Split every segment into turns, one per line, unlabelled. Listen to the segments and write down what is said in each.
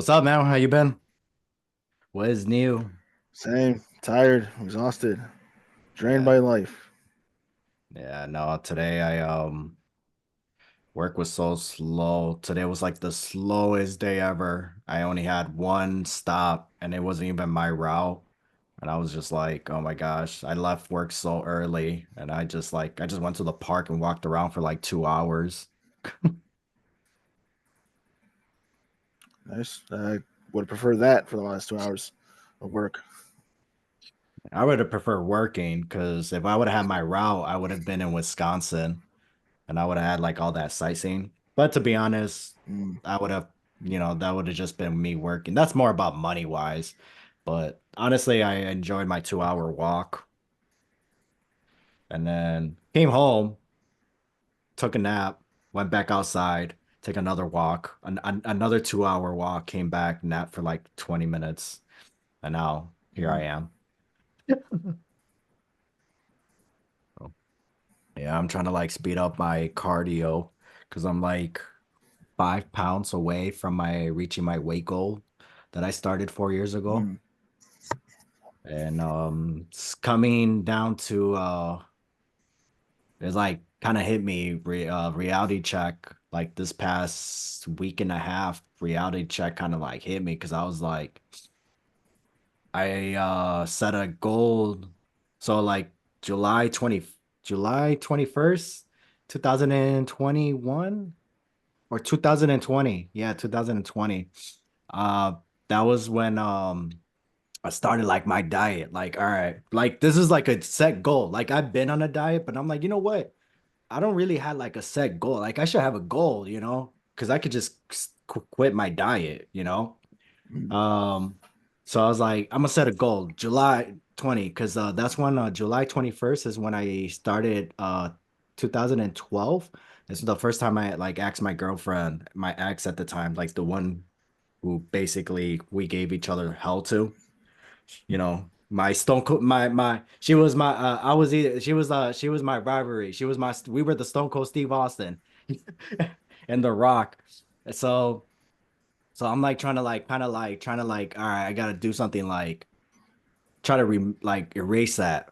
What's up, man? How you been? What is new?
Same. Tired, exhausted, drained
Yeah,
by life.
yeah, no, today I work was so slow. Today was like the slowest day ever. I only had one stop and it wasn't even my route. And I was just like, oh my gosh, I left work so early and I just went to the park and walked around for like 2 hours.
Nice. I would have preferred that for the last 2 hours of work.
I would have preferred working because if I would have had my route, I would have been in Wisconsin. And I would have had like all that sightseeing. But to be honest,
Mm.
I would have, that would have just been me working. That's more about money wise. But honestly, I enjoyed my 2 hour walk and then came home, took a nap, went back outside, take another walk, another 2 hour walk, came back, nap for like 20 minutes. And now here I
Mm.
am. So, yeah, I'm trying to like speed up my cardio because I'm like 5 pounds away from my reaching my weight goal that I started 4 years ago.
Mm.
And it's coming down to it's like kind of hit me reality check like this past week and a half. Reality check kind of like hit me because I was like I set a goal. So like July 20 July 21st, 2021 or 2020. Yeah, 2020. Uh, that was when I started like my diet. Like, all right, like this is like a set goal. Like I've been on a diet, but I'm like, you know what? I don't really have like a set goal. Like I should have a goal, because I could just quit my diet,
Mm.
Um, so I was like, I'm gonna set a goal, July 20, because that's when July 21st is when I started 2012. This is the first time I like asked my girlfriend, my ex at the time, like the one who basically we gave each other hell to. My stone cold my she was my I was either she was my rivalry. We were the Stone Cold Steve Austin and The Rock. So so I'm like trying to like kind of like trying to like, all right, I gotta do something like try to like erase that,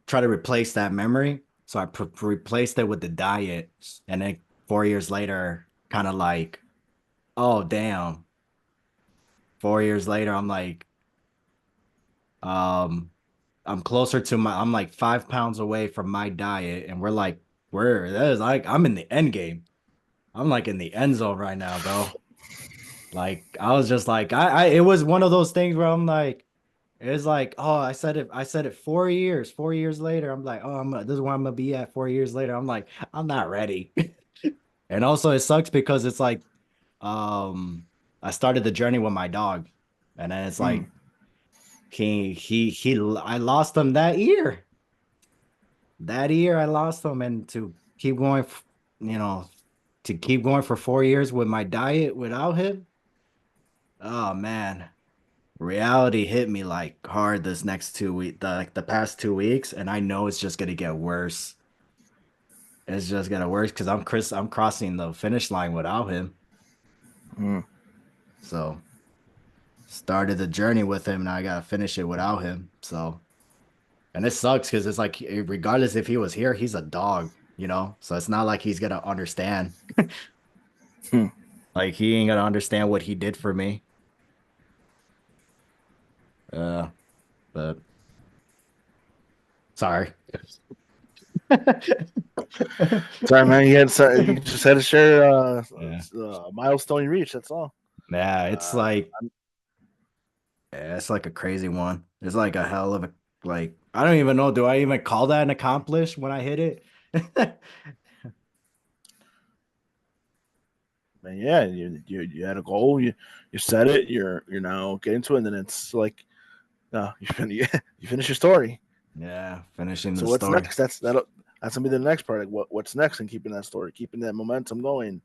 try to replace that memory. So I replaced it with the diet, and then 4 years later, kind of like, oh damn, 4 years later, I'm like, um, I'm closer to I'm like 5 pounds away from my diet, and that is like I'm in the end game. I'm like in the end zone right now, bro. Like I was just like it was one of those things where I'm like, it's like, oh, I said it 4 years. 4 years later, I'm like, oh, this is where I'm gonna be at 4 years later. I'm like, I'm not ready. And also it sucks because it's like, um, I started the journey with my dog, and then it's
Mm.
like I lost him that year. That year I lost him, and to keep going, you know, to keep going for 4 years with my diet without him. Oh man, reality hit me like hard this next 2 week, like the past 2 weeks, and I know it's just gonna get worse. It's just gonna worse because I'm crossing the finish line without him.
Mm.
So started the journey with him, and I gotta finish it without him. So and it sucks because it's like regardless if he was here, he's a dog. So it's not like he's gonna understand.
Hmm.
Like he ain't gonna understand what he did for me. But sorry.
Sorry, man. You just had to share
Yeah.
a milestone you reached. That's all.
Yeah,
Uh,
it's like a crazy one. It's like a hell of a like I don't even know. Do I even call that an accomplish when I hit it?
man, yeah, you had a goal. You set it. You're now getting to it, and then it's like, no, you finish your story.
Yeah, finishing the
So what's
story.
next? That's gonna be the next part. Like what's next and keeping that story, keeping that momentum going,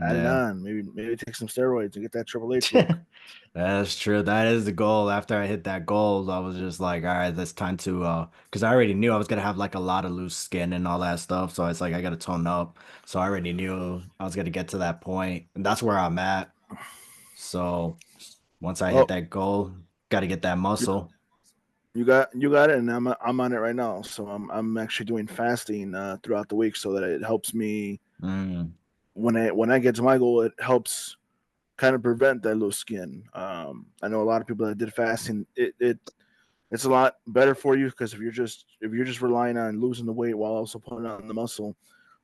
adding
Yeah.
on. Maybe take some steroids and get that Triple H look.
That's true. That is the goal. After I hit that goal, I was just like, all right, that's time to because I already knew I was gonna have like a lot of loose skin and all that stuff. So it's like I gotta tone up. So I already knew I was gonna get to that point, and that's where I'm at. So. Once I hit
Oh,
that goal, got to get that
you,
muscle.
you got it, and I'm on it right now. So I'm actually doing fasting throughout the week so that it helps me
Mm,
when I get to my goal. It helps kind of prevent that loose skin. I know a lot of people that did fasting. It's a lot better for you because if you're just relying on losing the weight while also putting on the muscle,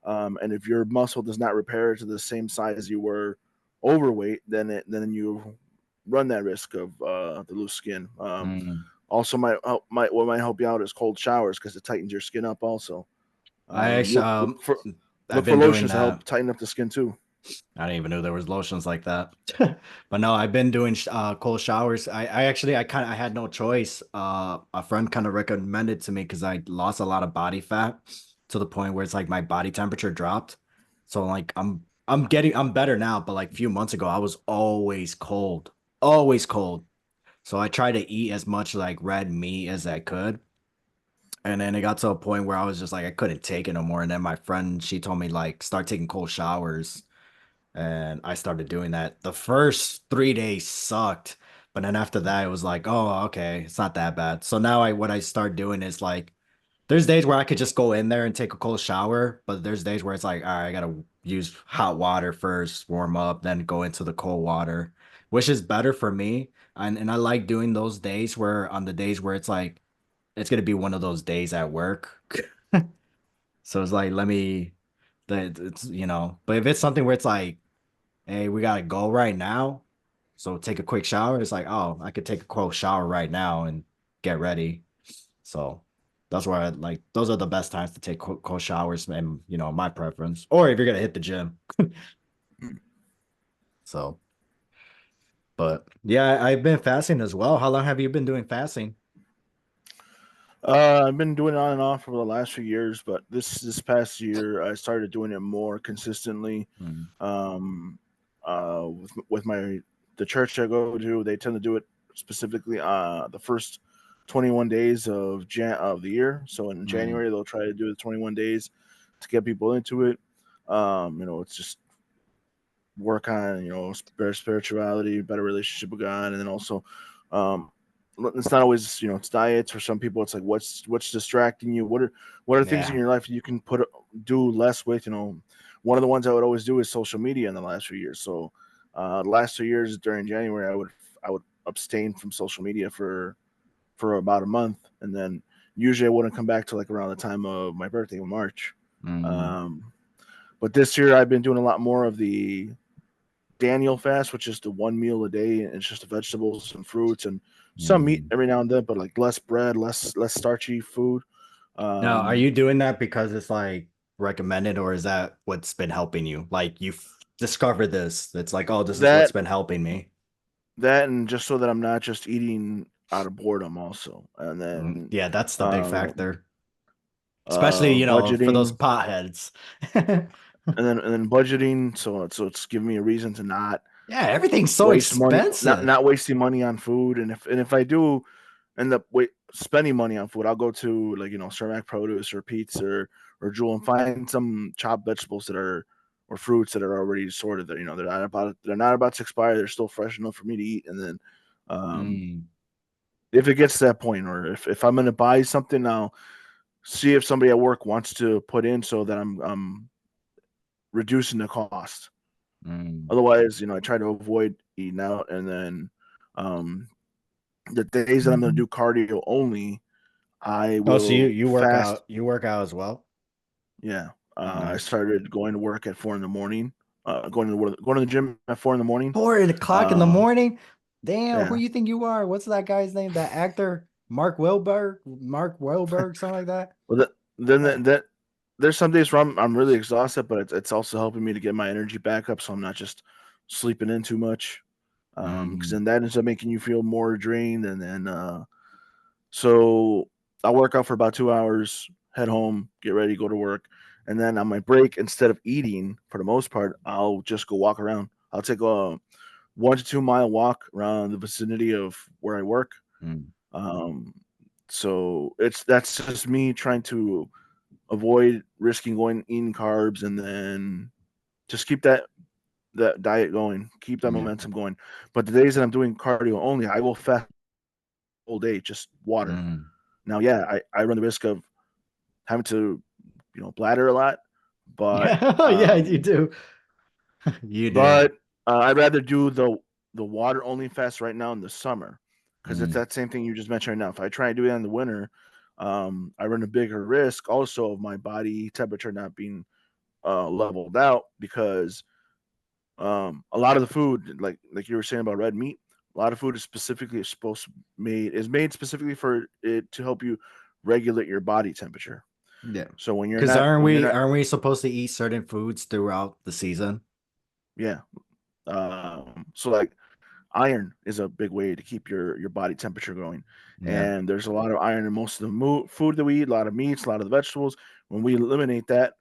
and if your muscle does not repair to the same size you were overweight, then you run that risk of the loose skin.
mm.
Also, what might help you out is cold showers because it tightens your skin up. Also,
I actually,
look for
I've
look for
been doing
lotions to help
that.
tighten up the skin too.
I didn't even know there was lotions like that. But no, I've been doing cold showers. I actually I had no choice. A friend kind of recommended to me because I lost a lot of body fat to the point where it's like my body temperature dropped. So like I'm better now, but like a few months ago I was always cold. Always cold. So I tried to eat as much like red meat as I could. And then it got to a point where I was just like I couldn't take it no more. And then my friend, she told me like start taking cold showers, and I started doing that. The first 3 days sucked, but then after that, it was like, oh, okay, it's not that bad. So now what I start doing is like, there's days where I could just go in there and take a cold shower, but there's days where it's like, all right, I gotta use hot water first, warm up, then go into the cold water, which is better for me. And I like doing those days where on the days where it's like, it's gonna be one of those days at work. So it's like, let me, that it's, but if it's something where it's like, hey, we gotta go right now. So take a quick shower. It's like, oh, I could take a cold shower right now and get ready. So that's why I like those are the best times to take cold showers and my preference. Or if you're gonna hit the gym. So, but yeah, I've been fasting as well. How long have you been doing fasting?
I've been doing it on and off for the last few years, but this past year I started doing it more consistently.
Mm,
Um, with my the church I go to, they tend to do it specifically the first 21 days of the year. So in
mm,
January they'll try to do the 21 days to get people into it. It's just work on better spirituality, better relationship with God, and then also um, it's not always it's diets. For some people, it's like what's distracting you. What are things in
yeah.
your life that you can do less with? One of the ones I would always do is social media in the last few years. So the last 2 years during January, I would abstain from social media for about a month, and then usually I wouldn't come back to like around the time of my birthday in March.
Mm,
Um, but this year I've been doing a lot more of the Daniel fast, which is the one meal a day, and it's just vegetables and fruits and some meat
mm.
every now and then, but like less bread, less starchy food.
Now, are
Um,
you doing that because it's like recommended, or is that what's been helping you? Like you've discovered this. It's like, oh, this is what's
that
been helping me.
that and just so that I'm not just eating out of boredom, also, and then
Yeah, that's the big
um,
factor. Especially, for those
budgeting,
potheads.
and then budgeting, so it's giving me a reason to not
Yeah, everything's so
waste money, not
expensive.
not wasting money on food, and if I do end up spending money on food, I'll go to like Cermak Produce or Pizza or Jewel and find some chopped vegetables or fruits that are already sorted. That they're not about to expire. They're still fresh enough for me to eat. And then
Mm,
if it gets to that point, or if I'm going to buy something, I'll see if somebody at work wants to put in so that I'm reducing the cost.
mm.
Otherwise, I try to avoid eating out, and then um, the days that I'm going to do cardio only, I
Oh, so you
will
you work
fast.
out, you work out as well?
Yeah, I
Nice.
started going to work at 4 in the morning. Going to the gym at 4 in the morning.
4 o'clock in the
Uh,
morning? Damn, who
yeah,
you think you are? What's that guy's name? That actor? Mark Wahlberg, something like that?
well, then
Eh.
that there's some days where I'm really exhausted, but it's also helping me to get my energy back up, so I'm not just sleeping in too much. Because
Mm,
then that ends up making you feel more drained, and then so I work out for about 2 hours, head home, get ready, go to work, and then on my break, instead of eating, for the most part, I'll just go walk around. I'll take a 1 to 2 mile walk around the vicinity of where I work.
mm,
Um, so that's just me trying to avoid risking going eating carbs, and then just keep that. that diet going, keep that
Yeah.
momentum going. But the days that I'm doing cardio only, I will fast all day, just water.
Mm.
Now, yeah, I run the risk of having to, bladder a lot, but
Yeah, yeah, you
um,
do. You do.
but I'd rather do the water only fast right now in the summer because it's
Mm.
that same thing you just mentioned right now. If I try and do it in the winter, I run a bigger risk also of my body temperature not being leveled out because a lot of the food, like you were saying about red meat, a lot of food is specifically supposed to made specifically for it to help you regulate your body temperature.
Yeah.
So when you're
Because
not
aren't
when you're
we
not
aren't we supposed to eat certain foods throughout the season?
yeah. So like iron is a big way to keep your body temperature going,
Yeah.
and there's a lot of iron in most of the food that we eat, a lot of meats, a lot of the vegetables. When we eliminate that,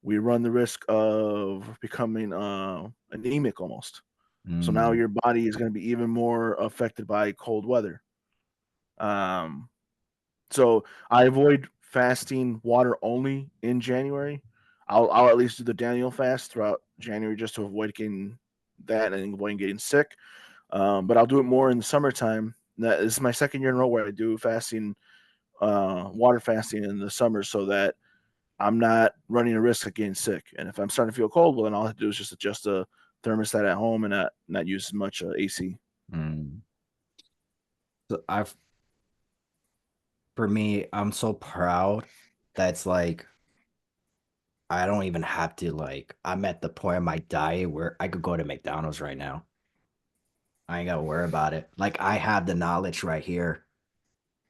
we run the risk of becoming anemic almost. So now
Mm.
your body is going to be even more affected by cold weather. Um, so I avoid fasting water only in January. I'll at least do the Daniel fast throughout January just to avoid getting that and avoiding getting sick. But I'll do it more in the summertime. This is my second year in a row where I do fasting, water fasting in the summer, so that I'm not running a risk of getting sick. And if I'm starting to feel cold, well, then all I have to do is just adjust the thermostat at home and not use as much AC.
Mm. So I've for me, I'm so proud that's like I don't even have to like I'm at the point of my diet where I could go to McDonald's right now. I ain't gotta worry about it. Like I have the knowledge right here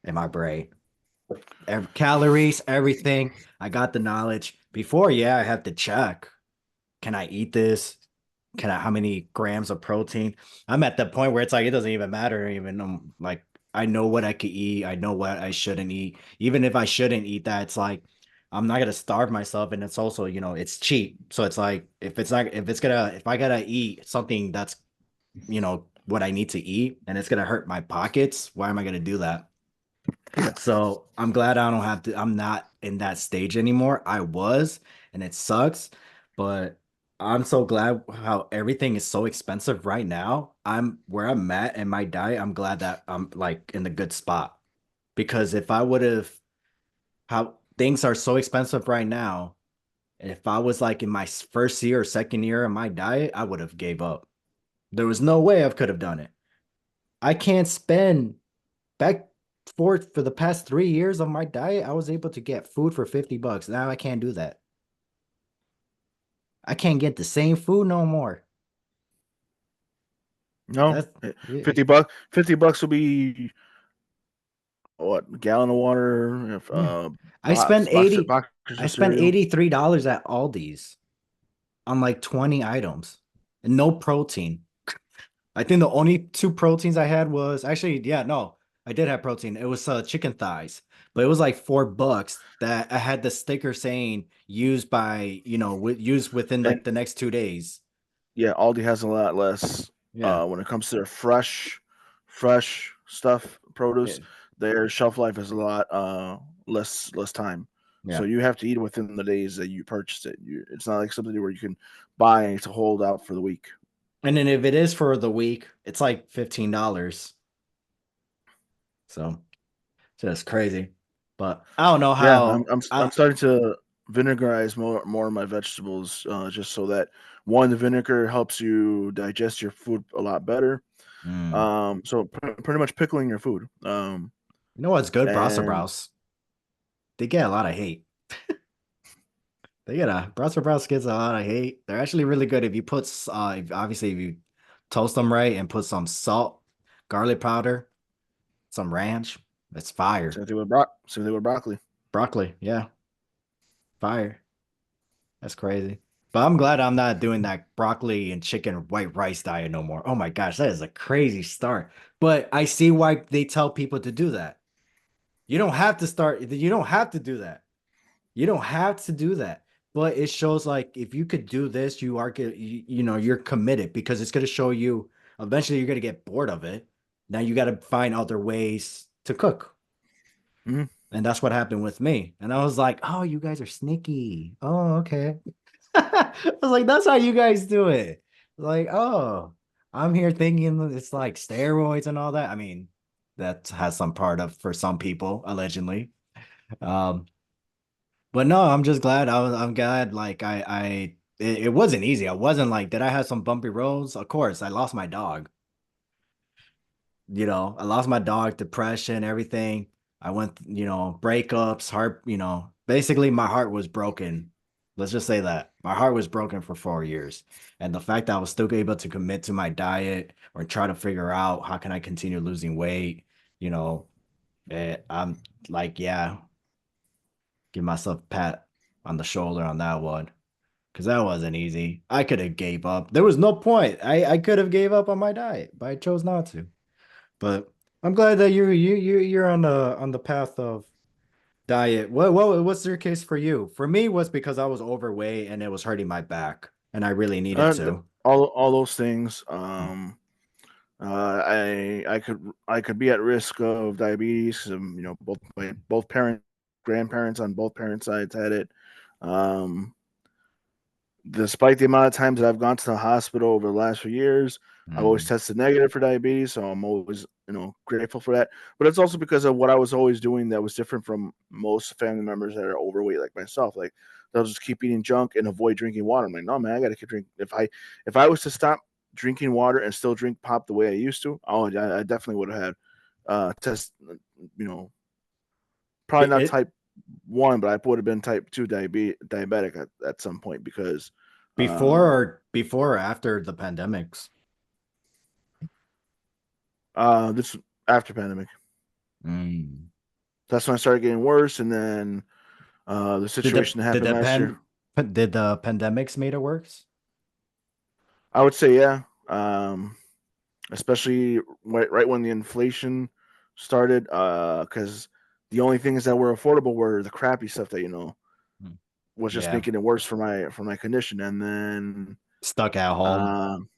in my brain. Calories, everything. I got the knowledge. Before, yeah, I have to check. Can I eat this? Can I, how many grams of protein? I'm at the point where it's like, it doesn't even matter. Even like, I know what I could eat. I know what I shouldn't eat. Even if I shouldn't eat that, it's like, I'm not gonna starve myself. And it's also, it's cheap. So it's like, if I gotta eat something that's, what I need to eat and it's gonna hurt my pockets, why am I gonna do that?
Yeah.
So I'm glad I don't have to, I'm not in that stage anymore. I was, and it sucks, but I'm so glad how everything is so expensive right now. I'm where I'm at in my diet. I'm glad that I'm like in the good spot because if I would have, how things are so expensive right now, and if I was like in my first year or second year of my diet, I would have gave up. There was no way I could have done it. I can't spend back for the past 3 years of my diet, I was able to get food for $50. Now I can't do that. I can't get the same food no more.
No,
That's yeah.
$50. $50 will be what, a gallon of water, if
Yeah. I spent
boxes
80 I
of
spent
cereal.
$83 at Aldi's on like 20 items and no protein. I think the only two proteins I had was actually, yeah, no, I did have protein. It was chicken thighs, but it was like $4 that I had the sticker saying used by, used within
And
like the next 2 days.
yeah, Aldi has a lot less
Yeah.
when it comes to their fresh stuff,
Yeah.
produce. Their shelf life is a lot less time. So
Yeah.
you have to eat it within the days that you purchased it. It's not like something where you can buy to hold out for the week.
And then if it is for the week, it's like $15. So just crazy. But I don't know
Yeah,
how
I'm
I
starting to vinegarize more of my vegetables, just so that one, the vinegar helps you digest your food a lot better.
mm,
So pretty much pickling your food.
you know what's good? Brussels
And
sprouts. They get a lot of hate. They get a Brussels sprouts gets a lot of hate. They're actually really good if you put obviously if you toast them right and put some salt, garlic powder, some ranch. It's fire.
same thing with broccoli.
Broccoli, yeah, fire. That's crazy. But I'm glad I'm not doing that broccoli and chicken white rice diet no more. Oh my gosh, that is a crazy start. But I see why they tell people to do that. You don't have to start, you don't have to do that. You don't have to do that. But it shows like if you could do this, you are good, you're committed because it's gonna show you eventually you're gonna get bored of it. Now you gotta find other ways to cook.
Mhm.
And that's what happened with me. And I was like, oh, you guys are sneaky. Oh, okay. I was like, that's how you guys do it. Like, oh, I'm here thinking it's like steroids and all that. I mean, that has some part of for some people, allegedly. Um, but no, I'm just glad. I'm glad. Like, it wasn't easy. I wasn't like, did I have some bumpy roads? Of course, I lost my dog. I lost my dog, depression, everything. I went, breakups, heart, basically my heart was broken. Let's just say that my heart was broken for 4 years. And the fact that I was still able to commit to my diet or try to figure out how can I continue losing weight, you know, I'm like, yeah, give myself a pat on the shoulder on that one. Cause that wasn't easy. I could have gave up. There was no point. I could have gave up on my diet, but I chose not to. But I'm glad that you're on the path of diet. What's your case for you? For me, was because I was overweight and it was hurting my back, and I really needed to.
All those things.
Mm,
I could be at risk of diabetes. Both parents, grandparents on both parents' sides had it. Um, Despite the amount of times that I've gone to the hospital over the last few years, I've always
mm,
tested negative for diabetes, so I'm always grateful for that. But it's also because of what I was always doing that was different from most family members that are overweight like myself. Like they'll just keep eating junk and avoid drinking water. I'm like, no man, I got to keep drinking. If I was to stop drinking water and still drink pop the way I used to, I definitely would have had test. You know, Probably not
It
type one, but I would have been type two diabetic at some point because um,
before or after the pandemics.
this after pandemic.
Mm.
That's when I started getting worse, and then the
Did the
situation that
did
happened
the
last year.
pan did the pandemics made it worse?
I would say yeah, especially right when the inflation started, because the only things that were affordable were the crappy stuff that
Mm.
was just
Yeah,
making it worse for my condition, and
stuck at home.
um,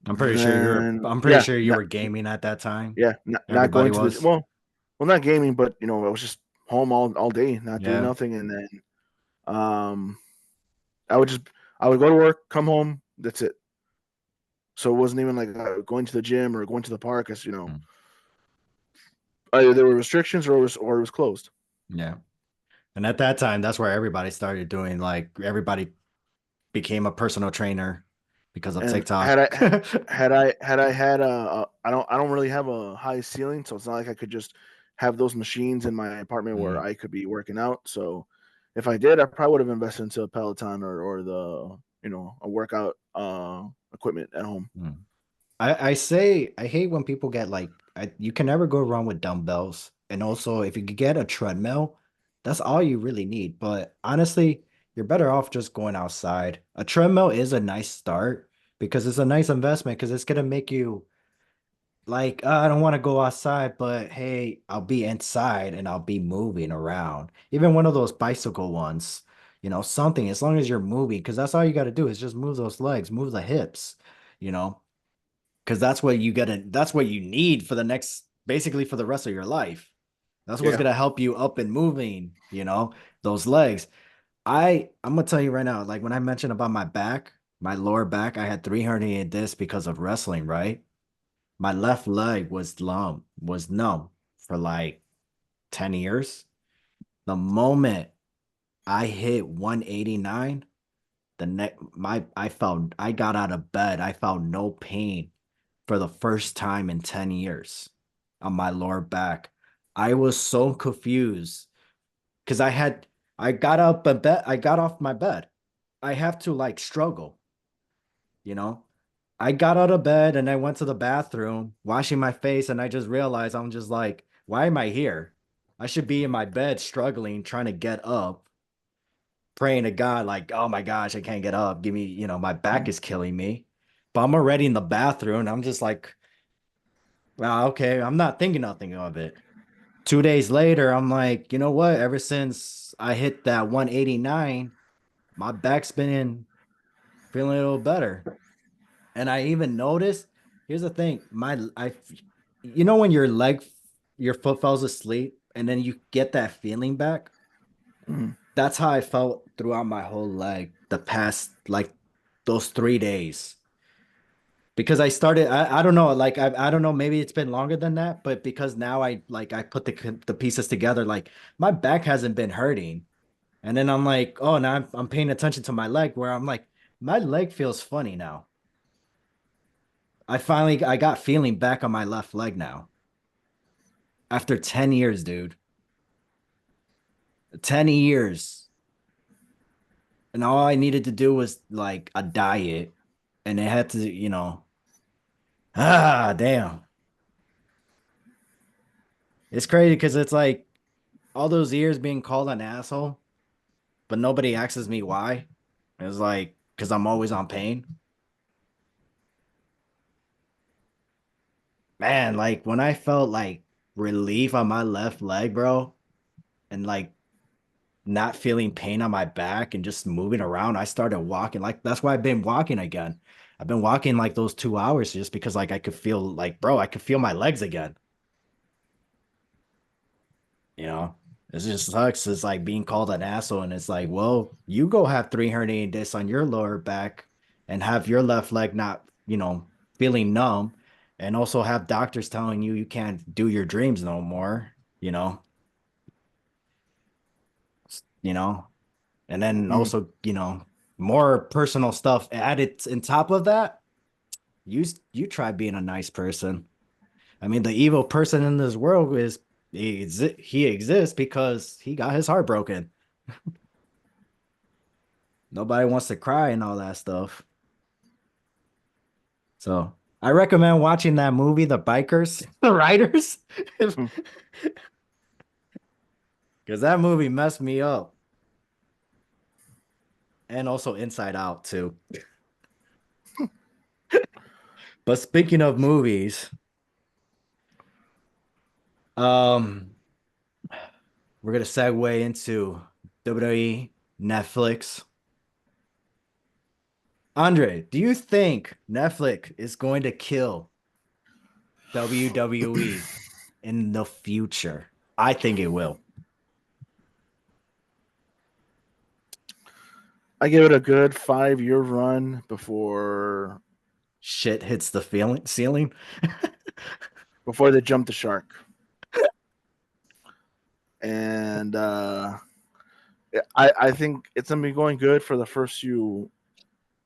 I'm pretty
yeah,
sure you were gaming at that time.
yeah, not
Everybody
going to the
was.
well, not gaming, but I was just home all day, not doing
Yeah.
nothing, and then um, I would just I would go to work, come home, that's it. So it wasn't even like going to the gym or going to the park, as
Mm.
either there were restrictions or it was closed.
Yeah. And at that time, that's where everybody started doing like everybody became a personal trainer because of
And
TikTok.
had I had I don't really have a high ceiling, so it's not like I could just have those machines in my apartment where
Mm,
I could be working out. So if I did, I probably would have invested into a Peloton or the a workout equipment at home.
mm. I say I hate when people get like you can never go wrong with dumbbells. And also if you could get a treadmill, that's all you really need. But honestly, you're better off just going outside. A treadmill is a nice start because it's a nice investment because it's gonna make you like, I don't want to go outside, but hey, I'll be inside and I'll be moving around. Even one of those bicycle ones, something, as long as you're moving, because that's all you got to do is just move those legs, move the hips, you know, because that's what you need for the next, basically for the rest of your life. That's what's
Yeah.
gonna help you up and moving, those legs. I'm gonna tell you right now, like when I mentioned about my back, my lower back, I had 300 discs because of wrestling, right? My left leg was numb for like 10 years. The moment I hit 189, I got out of bed. I felt no pain for the first time in 10 years on my lower back. I was so confused because I got up a bed, I got off my bed. I have to like struggle, you know? I got out of bed and I went to the bathroom, washing my face, and I just realized I'm just like, why am I here? I should be in my bed struggling, trying to get up, praying to God, like, oh my gosh, I can't get up. Give me, my back
Mhm.
is killing me. But I'm already in the bathroom. And I'm just like, well, okay, I'm not thinking nothing of it. 2 days later, I'm like, you know what? Ever since I hit that 189, my back's been feeling a little better. And I even noticed, here's the thing, when your foot falls asleep and then you get that feeling back.
Mhm.
That's how I felt throughout my whole leg the past like those 3 days. Because I don't know, like I don't know, maybe it's been longer than that, but because now I put the pieces together, like my back hasn't been hurting. And then I'm like, oh, now I'm paying attention to my leg where I'm like, my leg feels funny now. I got feeling back on my left leg now after 10 years, dude. 10 years. And all I needed to do was like a diet and it had to, damn. It's crazy because it's like all those years being called an asshole, but nobody asks me why. It's like, because I'm always on pain. Man, like when I felt like relief on my left leg, bro, and like not feeling pain on my back and just moving around, I started walking. Like that's why I've been walking again. I've been walking like those 2 hours just because like I could feel like, bro, I could feel my legs again. You know, it just sucks. It's like being called an asshole, and it's like, well, you go have three herniated discs on your lower back and have your left leg not, feeling numb, and also have doctors telling you you can't do your dreams no more, you know, you know, and then
Mm.
also, more personal stuff added on top of that. You try being a nice person. I mean, the evil person in this world he exists because he got his heart broken. Nobody wants to cry and all that stuff. So I recommend watching that movie, The Bikers, The Riders,
Mm.
because that movie messed me up. And also Inside Out too. But speaking of movies, um, we're gonna segue into WWE, Netflix. Andre, do you think Netflix is going to kill WWE in the future? I think it will.
I give it a good 5 year run
Shit hits the feeling ceiling.
before they jump the shark. And I think it's gonna be going good for the first few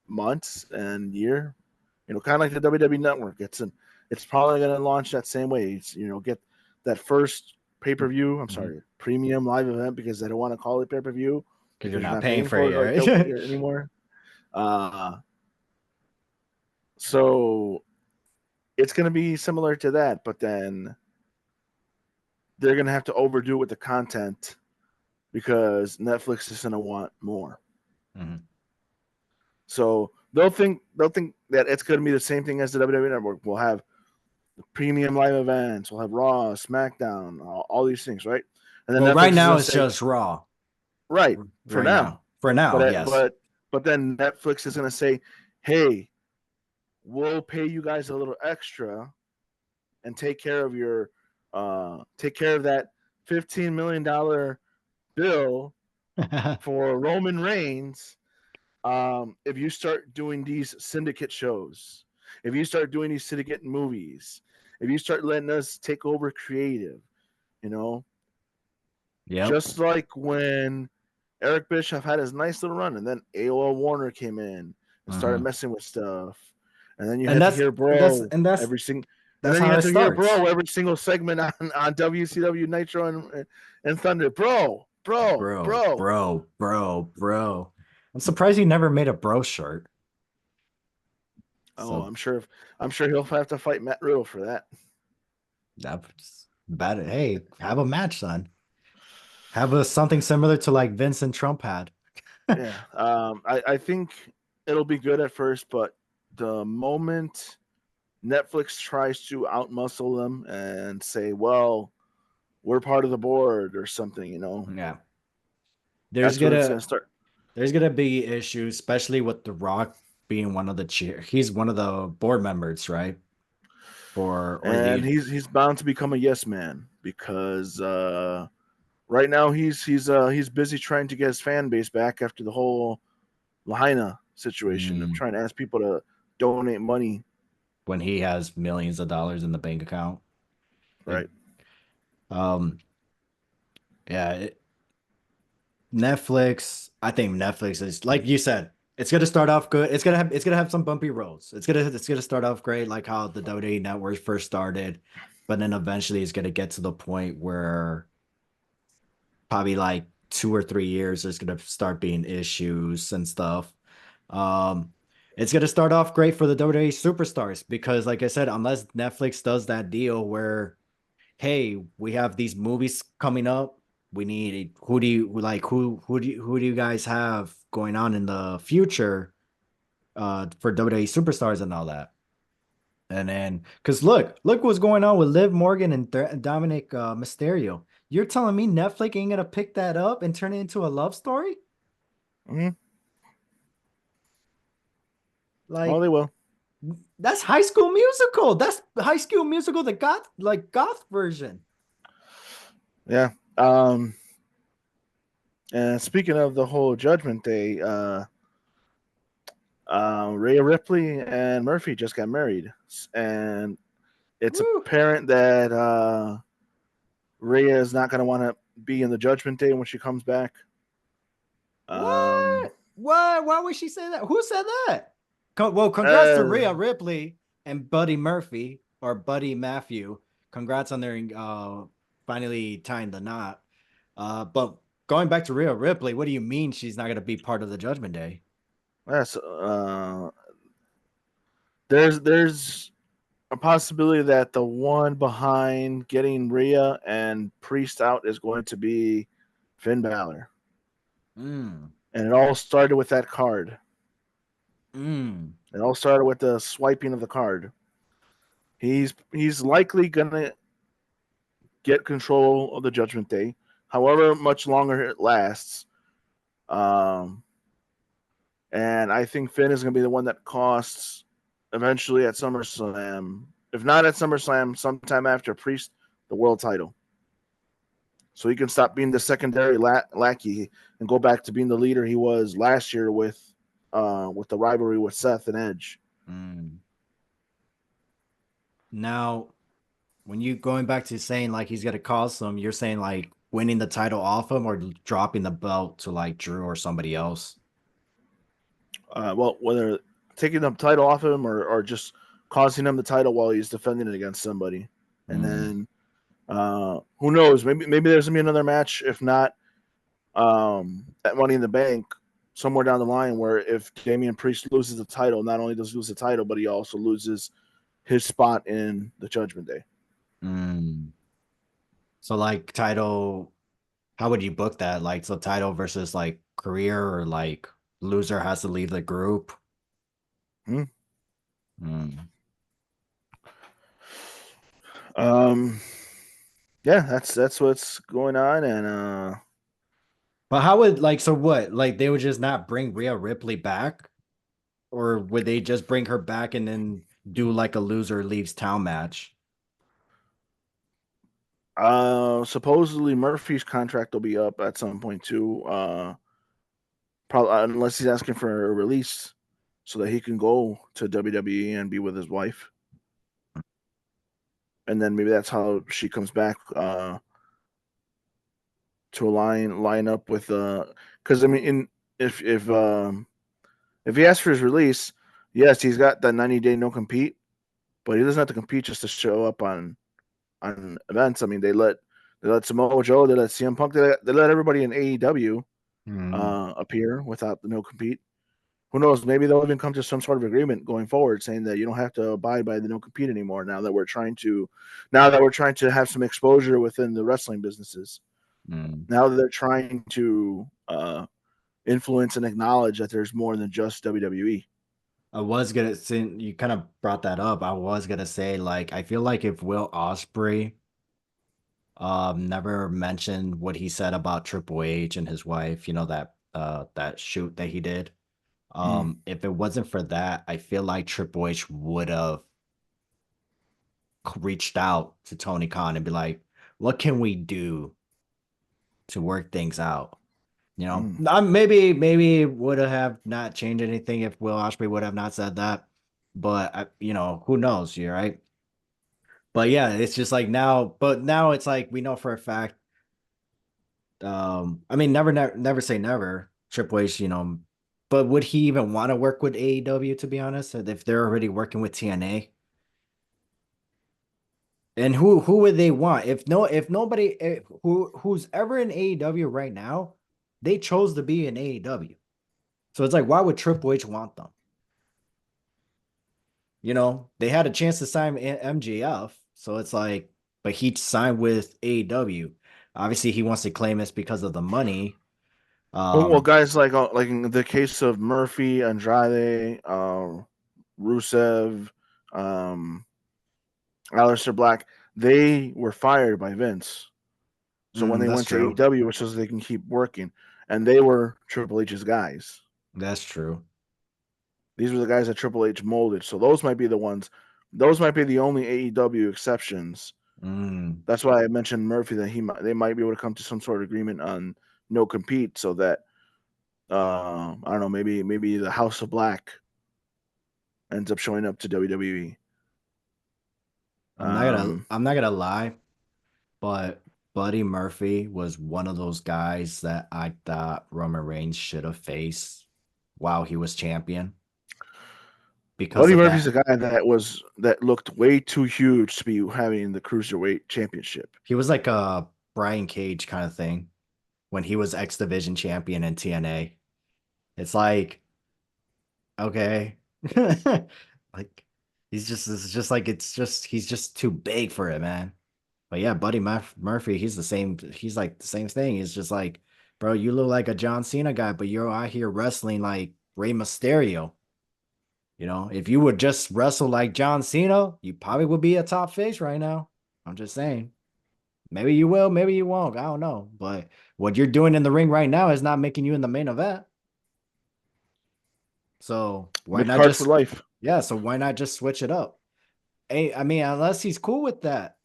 months and year. Kind of like the WWE Network. It's probably gonna launch that same way. Get that first pay per view. I'm sorry, premium live event because I don't want to call it pay per view
Because you're
because you're
not
not
paying
paying
for
for it like
it, right?
anymore. Uh, so it's gonna be similar to that, but then they're gonna have to overdo it with the content because Netflix is gonna want more.
Mhm.
So they'll think that it's gonna be the same thing as the WWE Network. We'll have premium live events. We'll have Raw, SmackDown, all these things, right? And then
Well,
Netflix
right
is
now
gonna
it's
say,
just Raw.
right, for
Right now.
now.
For
But
now,
uh,
yes.
but but then Netflix is gonna say, hey, we'll pay you guys a little extra and take care of that $15 million bill for Roman Reigns. If you start doing these syndicate shows, if you start doing these syndicate movies, if you start letting us take over creative, you know,
Yep.
just like when Eric Bischoff had his nice little run, and then AOL Warner came in and started
Mhm.
messing with stuff, and then you
And
had to
that's
hear
that's
Bro
and that's
every single, and
that's
then you
how
had
it
to hear
starts.
Bro every single segment on WCW Nitro and Thunder.
Bro,
Bro.
bro, bro, bro. I'm surprised he never made a bro shirt.
Oh,
So
I'm sure he'll have to fight Matt Riddle for that.
that's bad. Hey, have a match then. Have a something similar to like Vince and Trump had.
Yeah, I think it'll be good at first, but the moment Netflix tries to outmuscle them and say, "Well, we're part of the board" or something,
Yeah. There's
that's when it's gonna
gonna
start.
there's gonna be issues, especially with The Rock being one of the he's one of the board members, right? For or
And
the
he's bound to become a yes man because right now he's busy trying to get his fan base back after the whole Lahaina situation of
Mm,
trying to ask people to donate money.
when he has millions of dollars in the bank account. Like,
Right.
um, yeah, Netflix. I think Netflix is like you said. It's gonna start off good. It's gonna have some bumpy roads. It's gonna start off great, like how the WWE network first started, but then eventually it's gonna get to the point where probably like 2 or 3 years there's gonna start being issues and stuff. Um, it's gonna start off great for the WWE superstars because, like I said, unless Netflix does that deal where hey, we have these movies coming up. We need who do you like who do you guys have going on in the future for WWE superstars and all that. And then cuz look what's going on with Liv Morgan and Dominic Mysterio. You're telling me Netflix ain't going to pick that up and turn it into a love story?
Mm-hmm. Oh,
Like
they will.
that's High School Musical. That's High School Musical the goth version.
Yeah. Um, and speaking of the whole Judgment Day, Rhea Ripley and Murphy just got married, and it's
Woo.
apparent that Rhea is not going to want to be in the Judgment Day when she comes back. Um,
What? What? Why would she say that? Who said that? Well, congrats to
uh,
Rhea Ripley and Buddy Murphy or Buddy Matthew. Congrats on their finally tying the knot. But going back to Rhea Ripley, what do you mean she's not going to be part of the Judgment Day?
yes, there's a possibility that the one behind getting Rhea and Priest out is going to be Finn Balor,
Mm,
and it all started with that card.
mm,
It all started with the swiping of the card. He's likely gonna get control of the Judgment Day, however much longer it lasts. Um, and I think Finn is going to be the one that costs eventually at SummerSlam. If not at SummerSlam, sometime after Priest, the world title. So he can stop being the secondary lackey and go back to being the leader he was last year with the rivalry with Seth and Edge.
mm. Now, when you going back to saying like he's going to cause some, you're saying like winning the title off him or dropping the belt to like Drew or somebody else.
Well, whether taking the title off him or just causing him the title while he's defending it against somebody, and
Mm,
then who knows? Maybe there's gonna be another match. If not, at Money in the Bank, somewhere down the line, where if Damian Priest loses the title, not only does he lose the title, but he also loses his spot in the Judgment Day.
mm. So like title, how would you book that? Like so title versus like career or like loser has to leave the group.
Hmm.
Mm.
Um, yeah, that's what's going on, and
But how would like so what? Like they would just not bring Rhea Ripley back? Or would they just bring her back and then do like a loser leaves town match?
supposedly Murphy's contract will be up at some point too. Probably unless he's asking for a release so that he can go to WWE and be with his wife, and then maybe that's how she comes back to line up with because I mean if he asks for his release, yes, he's got that 90-day no compete, but he doesn't have to compete just to show up on events. I mean they let Samoa Joe, they let CM Punk, they let everybody in AEW
Mm,
appear without the no compete. Who knows? Maybe they'll even come to some sort of agreement going forward, saying that you don't have to abide by the no compete anymore. Now that we're trying to have some exposure within the wrestling businesses.
mm.
Now that they're trying to influence and acknowledge that there's more than just WWE.
I was gonna since you kind of brought that up, I was gonna say like I feel like if Will Osprey never mentioned what he said about Triple H and his wife, that shoot that he did.
Mm.
If it wasn't for that, I feel like Triple H would have reached out to Tony Khan and be like, what can we do to work things out? You know,
Mm.
maybe would have not changed anything if Will Ospreay would have not said that. But who knows? You right? But yeah, it's just like now. But now it's like we know for a fact. I mean, never say never. Triple H, but would he even want to work with AEW? To be honest, if they're already working with TNA, and who would they want? If nobody who's ever in AEW right now, they chose to be in AEW. So it's like, why would Triple H want them? They had a chance to sign MJF, so it's like, but he signed with AEW. Obviously, he wants to claim it's because of the money.
Well,
Um,
guys like in the case of Murphy, Andrade, Rusev, um, Aleister Black, they were fired by Vince. So when they
that's
went to
true.
AEW, it was so they can keep working, and they were Triple H's guys.
That's true.
These were the guys that Triple H molded. So those might be the ones. Those might be the only AEW exceptions.
Mm.
That's why I mentioned Murphy that they might be able to come to some sort of agreement on no compete, so that I don't know, maybe the House of Black ends up showing up to WWE. Um,
I'm not gonna lie, but Buddy Murphy was one of those guys that I thought Roman Reigns should have faced while he was champion because
Buddy
of
Murphy's
that.
a guy that looked way too huge to be having the cruiserweight championship.
He was like a Brian Cage kind of thing when he was X Division champion in TNA. It's like, okay. Like it's just like he's just too big for it, man. But yeah, Murphy, he's like the same thing. He's just like, bro, you look like a John Cena guy, but you're out here wrestling like Rey Mysterio. If you would just wrestle like John Cena, you probably would be a top face right now. I'm just saying. Maybe you will, maybe you won't. I don't know. But what you're doing in the ring right now is not making you in the main event. So why
Mid
not
card for
just
life.
yeah, so why not just switch it up? Hey, I mean, unless he's cool with that.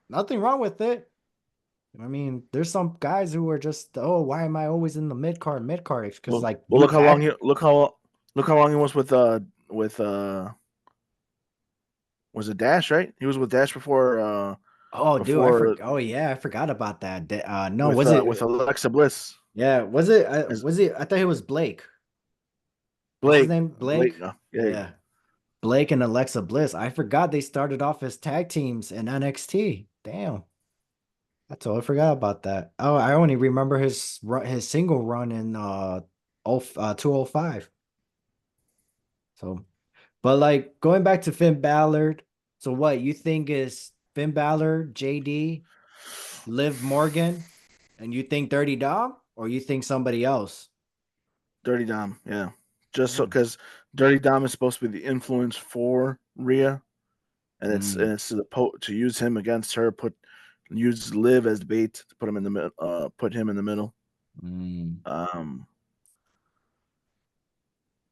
Nothing wrong with it. I mean, there's some guys who are just, oh, why am I always in the mid card? It's because like
Well,
you act.
look how long he was with was it Dash, right? He was with Dash
Oh, dude, I
before
forgot. Oh yeah, I forgot about that. No, was it?
with Alexa Bliss.
Yeah, was it?
As
Was it? I thought it was Blake. What's his
Blake,
name?
Blake,
Blake.
yeah,
Yeah, Blake and Alexa Bliss. I forgot they started off as tag teams in NXT. Damn, I totally forgot about that. Oh, I only remember his single run in 205. So, but like going back to Finn Balor, so what you think is Finn Balor, JD, Liv Morgan, and you think Dirty Dom, or you think somebody else?
Dirty Dom, yeah. Just so
Mm,
because Dirty Dom is supposed to be the influence for Rhea, and
mm,
it's to use him against her, use Liv as bait to put him in the put him in the middle.
mm.
Um,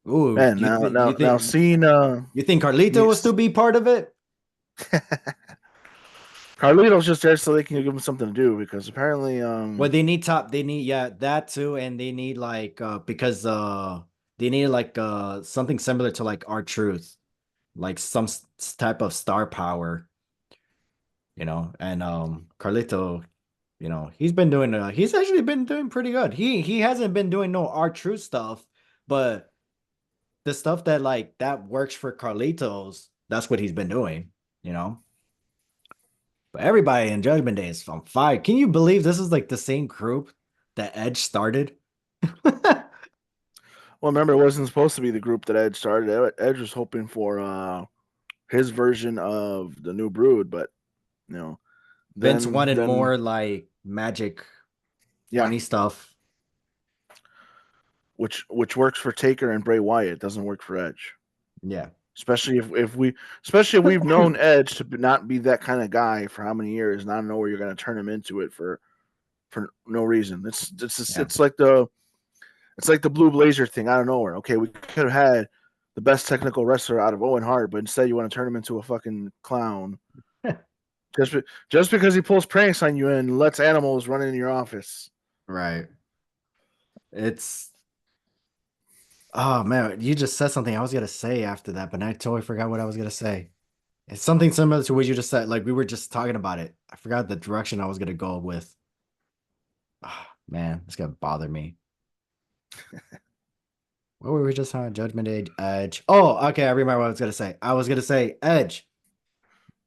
Ooh,
man, now seeing
you think Carlito will still
yes,
be part of it?
Carlito's just there so they can give him something to do because apparently
Well, they need yeah, that too, and they need like because they need like something similar to like our truth, like some type of star power, and Carlito, he's actually been doing pretty good. He hasn't been doing no art truth stuff, but the stuff that like that works for Carlitos, that's what he's been doing, you know. But everybody in Judgment Day is on fire. Can you believe this is like the same group that Edge started?
well, remember, it wasn't supposed to be the group that Edge started. Edge was hoping for his version of the New Brood, but you know,
Vince wanted
then
more like magic,
yeah,
funny stuff.
which works for Taker and Bray Wyatt. It doesn't work for Edge,
Yeah.
especially if we've known Edge to not be that kind of guy for how many years. And I don't know where you're going to turn him into it for no reason.
Yeah.
It's like the Blue Blazer thing out of nowhere. Okay, we could have had the best technical wrestler out of Owen Hart, but instead you want to turn him into a fucking clown just just because he pulls pranks on you and lets animals run in your office.
Right. It's oh man, you just said something I was gonna say after that, but I totally forgot what I was gonna say. It's something similar to what you just said. Like we were just talking about it. I forgot the direction I was gonna go with. Ah, man, it's gonna bother me. What were we just on? Judgment Age, Edge. Oh, okay. I remember what I was gonna say. I was gonna say Edge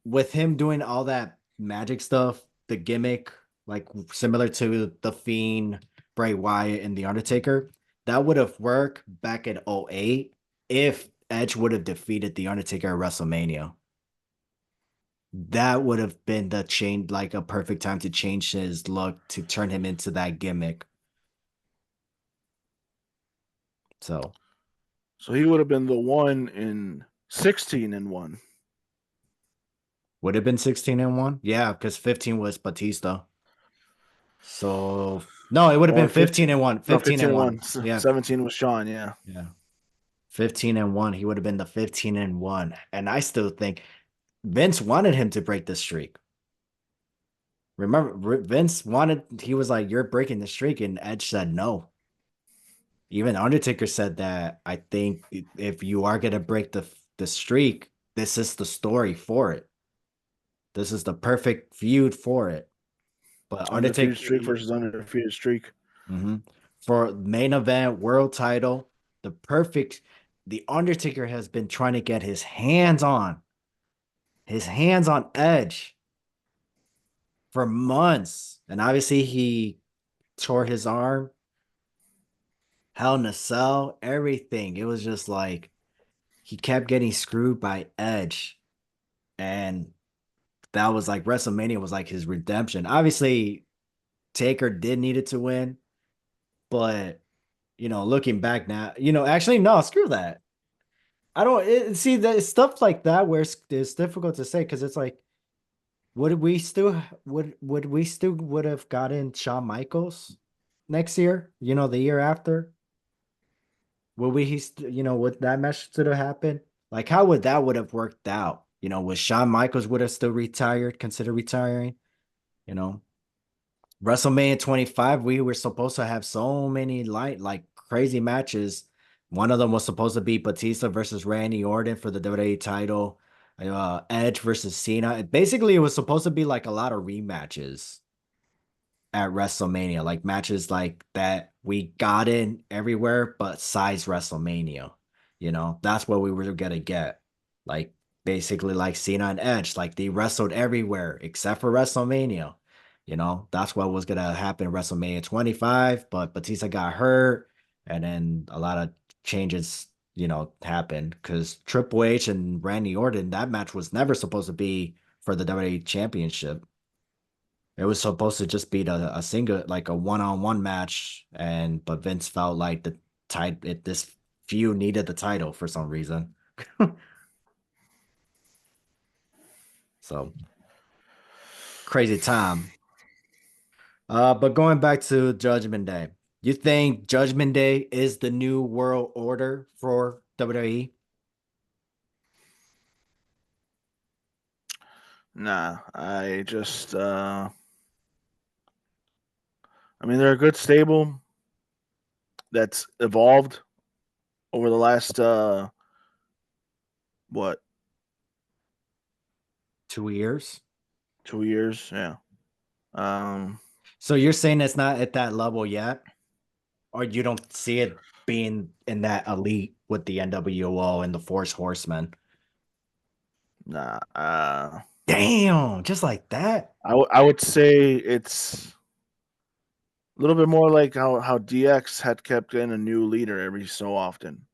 with him doing all that magic stuff, the gimmick, like similar to the Fiend, Bray Wyatt, and the Undertaker. That would have worked back in '08 if Edge would have defeated the Undertaker at WrestleMania. That would have been the change, like a perfect time to change his look to turn him into that gimmick. So
So he would have been the one in 16-1.
would have been 16-1? Yeah, because 15 was Batista. So no, it would have
Or
been
15.
15-1.
No,
15
15
and
and
1.
1.
Yeah.
17 was Sean, yeah.
Yeah. 15-1. He would have been the 15-1. And I still think Vince wanted him to break the streak. Remember, Vince wanted, he was like, you're breaking the streak. And Edge said no. Even Undertaker said that I think if you are gonna break the streak, this is the story for it. This is the perfect feud for it. But
Undefeated
Undertaker
streak versus undefeated streak.
mhm. For main event world title, the perfect the Undertaker has been trying to get his hands on Edge for months. And obviously he tore his arm, Hell in a Cell, everything. It was just like he kept getting screwed by Edge. And that was like WrestleMania was like his redemption. Obviously, Taker did need it to win, but looking back now, actually no, screw that. I don't see that stuff like that where it's difficult to say because it's like, would we still would have gotten Shawn Michaels next year? The year after, would we would that match still have happened? Like, how would have worked out? Would Shawn Michaels would have still retired, consider retiring? You know, WrestleMania 25, we were supposed to have so many like crazy matches. One of them was supposed to be Batista versus Randy Orton for the WWE title, Edge versus Cena. Basically, it was supposed to be like a lot of rematches at WrestleMania, like matches like that we got in everywhere but size WrestleMania. That's what we were gonna get. Like basically like Cena and Edge, like they wrestled everywhere except for WrestleMania. That's what was gonna happen in WrestleMania 25, but Batista got hurt, and then a lot of changes, happened because Triple H and Randy Orton, that match was never supposed to be for the WWE Championship. It was supposed to just be a single, like a one-on-one match, but Vince felt like this feud needed the title for some reason. So crazy time. But going back to Judgment Day, you think Judgment Day is the new world order for WWE?
Nah, I mean, they're a good stable that's evolved over the last what,
2 years.
2 years? Yeah. Um,
So you're saying it's not at that level yet, or you don't see it being in that elite with the NWO and the Force Horsemen?
nah.
Damn, just like that.
I would say it's a little bit more like how DX had kept in a new leader every so often.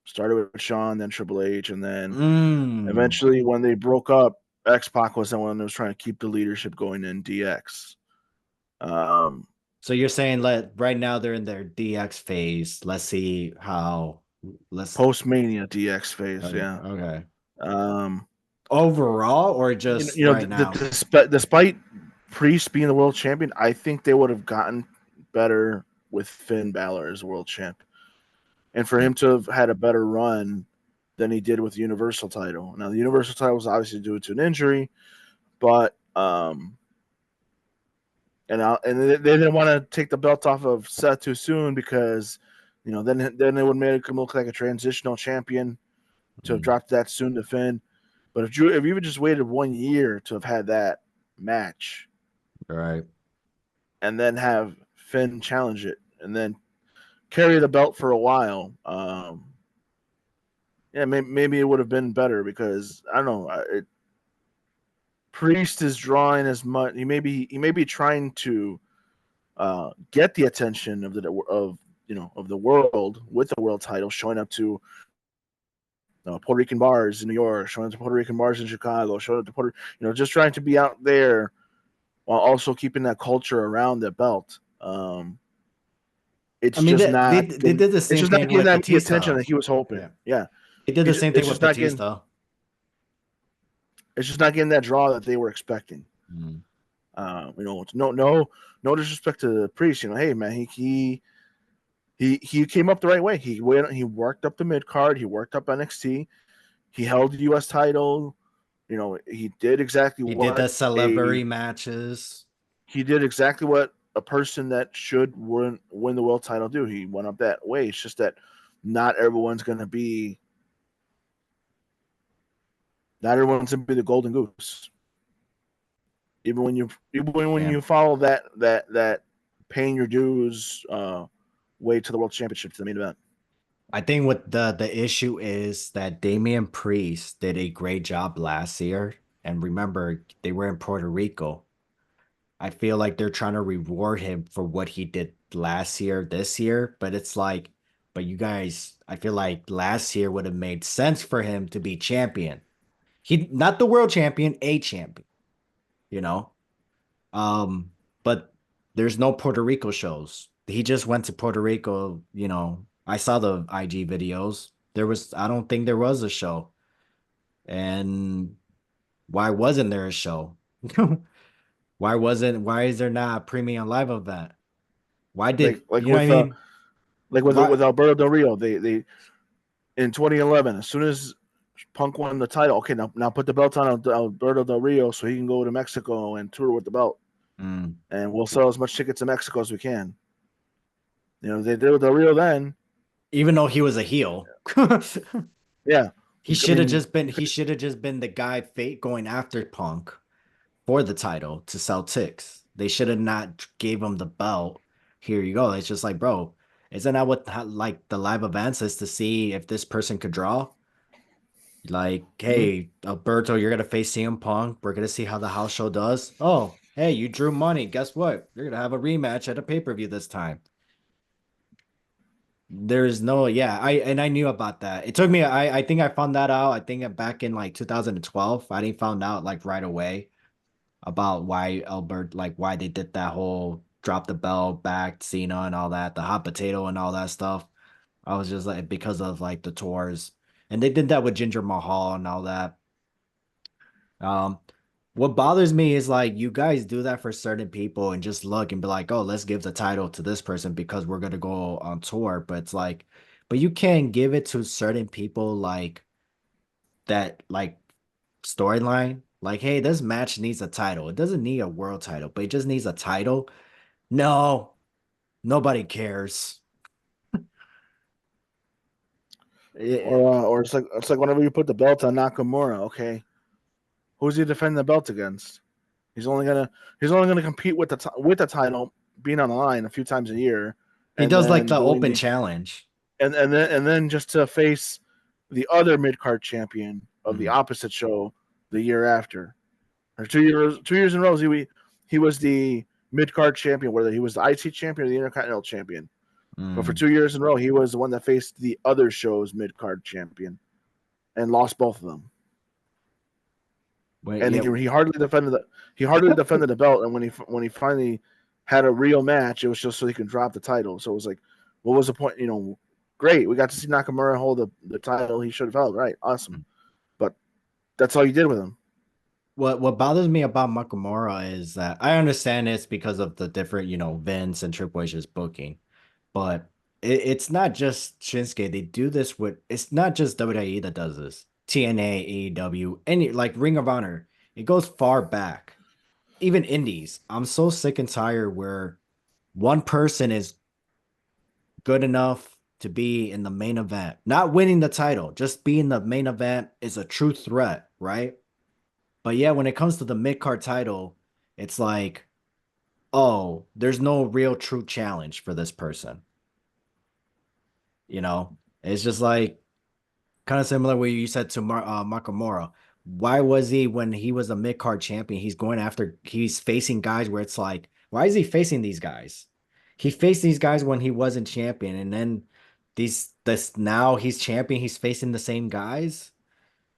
Started with Shawn, then Triple H, and then
Mm.
eventually when they broke up, X Pac was the one that was trying to keep the leadership going in DX. Um,
So you're saying right now they're in their DX phase. Let's see how let's
Post Mania DX phase,
okay,
yeah.
okay.
Um,
Overall or just right now?
despite Priest being the world champion, I think they would have gotten better with Finn Balor as world champ, and for him to have had a better run than he did with the Universal title. Now the Universal title was obviously due to an injury, but and they didn't want to take the belt off of Seth too soon because then it would make him look like a transitional champion to have
Mm,
dropped that soon to Finn. But if you just waited 1 year to have had that match
right.
and then have Finn challenge it and then carry the belt for a while, yeah, maybe it would have been better because I don't know. Priest is drawing as much. He may be trying to get the attention of the world with the world title, showing up to Puerto Rican bars in New York, showing up to Puerto Rican bars in Chicago, showing up to just trying to be out there while also keeping that culture around the belt.
I
It's
mean,
just
they did the same
not
thing
getting
with
that media attention
Batista.
that he was hoping.
Yeah,
Yeah,
they did the same thing
it's
with
just not getting
Batista.
it's just not getting that draw that they were expecting.
Mm.
No disrespect to the priest. Hey man, he came up the right way. He worked up the mid card. He worked up NXT. He held the U.S. title. He did exactly
He did the
what
celebrity matches.
a person that should win the world title do. He went up that way. It's just that not everyone's going to be the golden goose. Even when
Yeah.
you follow that paying your dues way to the world championship to the main event.
I think what the issue is that Damian Priest did a great job last year. And remember, they were in Puerto Rico. I feel like they're trying to reward him for what he did last year, this year, but it's like, but you guys, I feel like last year would have made sense for him to be champion. He not the world champion, a champion, you know? Um, but there's no Puerto Rico shows. He just went to Puerto Rico, I saw the IG videos. I don't think there was a show. And why wasn't there a show? Why is there not a premium live event? Why
Like
did,
like
you know what I
with
mean? Why?
with Alberto Del Rio, they in 2011, as soon as Punk won the title, okay, now put the belt on Alberto Del Rio so he can go to Mexico and tour with the belt,
Mm.
and we'll sell as much tickets to Mexico as we can. They did with Del Rio then.
Even though he was a heel.
Yeah, I mean,
He should have just been the guy fate going after Punk for the title to sell ticks. They should have not gave him the belt. Here you go. It's just like, bro, isn't that what like the live events is to see if this person could draw? Like,
mhm.
hey, Alberto, you're gonna face CM Punk. We're gonna see how the house show does. Oh, hey, you drew money. Guess what? You're gonna have a rematch at a pay-per-view this time. There's no, yeah, I knew about that. It took me, I think I found that out. I think back in like 2012. I didn't found out like right away about why they did that whole drop the belt back Cena and all that, the hot potato and all that stuff. I was just like because of like the tours, and they did that with Ginger Mahal and all that. Um, what bothers me is like you guys do that for certain people and just look and be like, oh, let's give the title to this person because we're gonna go on tour. But it's like, but you can't give it to certain people like that, like storyline. Like, hey, this match needs a title. It doesn't need a world title, but it just needs a title. No, nobody cares. Eh,
or it's like whenever you put the belt on Nakamura, okay, who's he defending the belt against? He's only gonna he's only gonna compete with the title being on the line a few times a year,
he
and
does like
then
the
doing
open
the
challenge.
and then just to face the other mid card champion of the
Mm,
opposite show the year after, or 2 years in a row. He was the mid card champion, whether he was the IC champion or the Intercontinental champion. But for
mm.
2 years in a row, he was the one that faced the other show's mid card champion and lost both of them.
Wait,
And
yeah.
he hardly defended the belt. And when he finally had a real match, it was just so he could drop the title. So it was like, what was the point? Great, we got to see Nakamura hold the title he should have held. Right, awesome. But that's all you did with him.
What bothers me about Nakamura is that I understand it's because of the different, Vince and Triple H's booking, but it's not just Shinsuke. They do this with it's not just WWE that does this. TNA, AEW, any like Ring of Honor. It goes far back. even indies. I'm so sick and tired where one person is good enough to be in the main event, not winning the title, just being the main event is a true threat, right? But yeah, when it comes to the mid card title, it's like, oh, there's no real true challenge for this person. You know, it's just like kind of similar what you said to Nakamura. Why was he when he was a mid card champion? He's facing guys where it's like, why is he facing these guys? He faced these guys when he wasn't champion, and then this now he's champion. He's facing the same guys.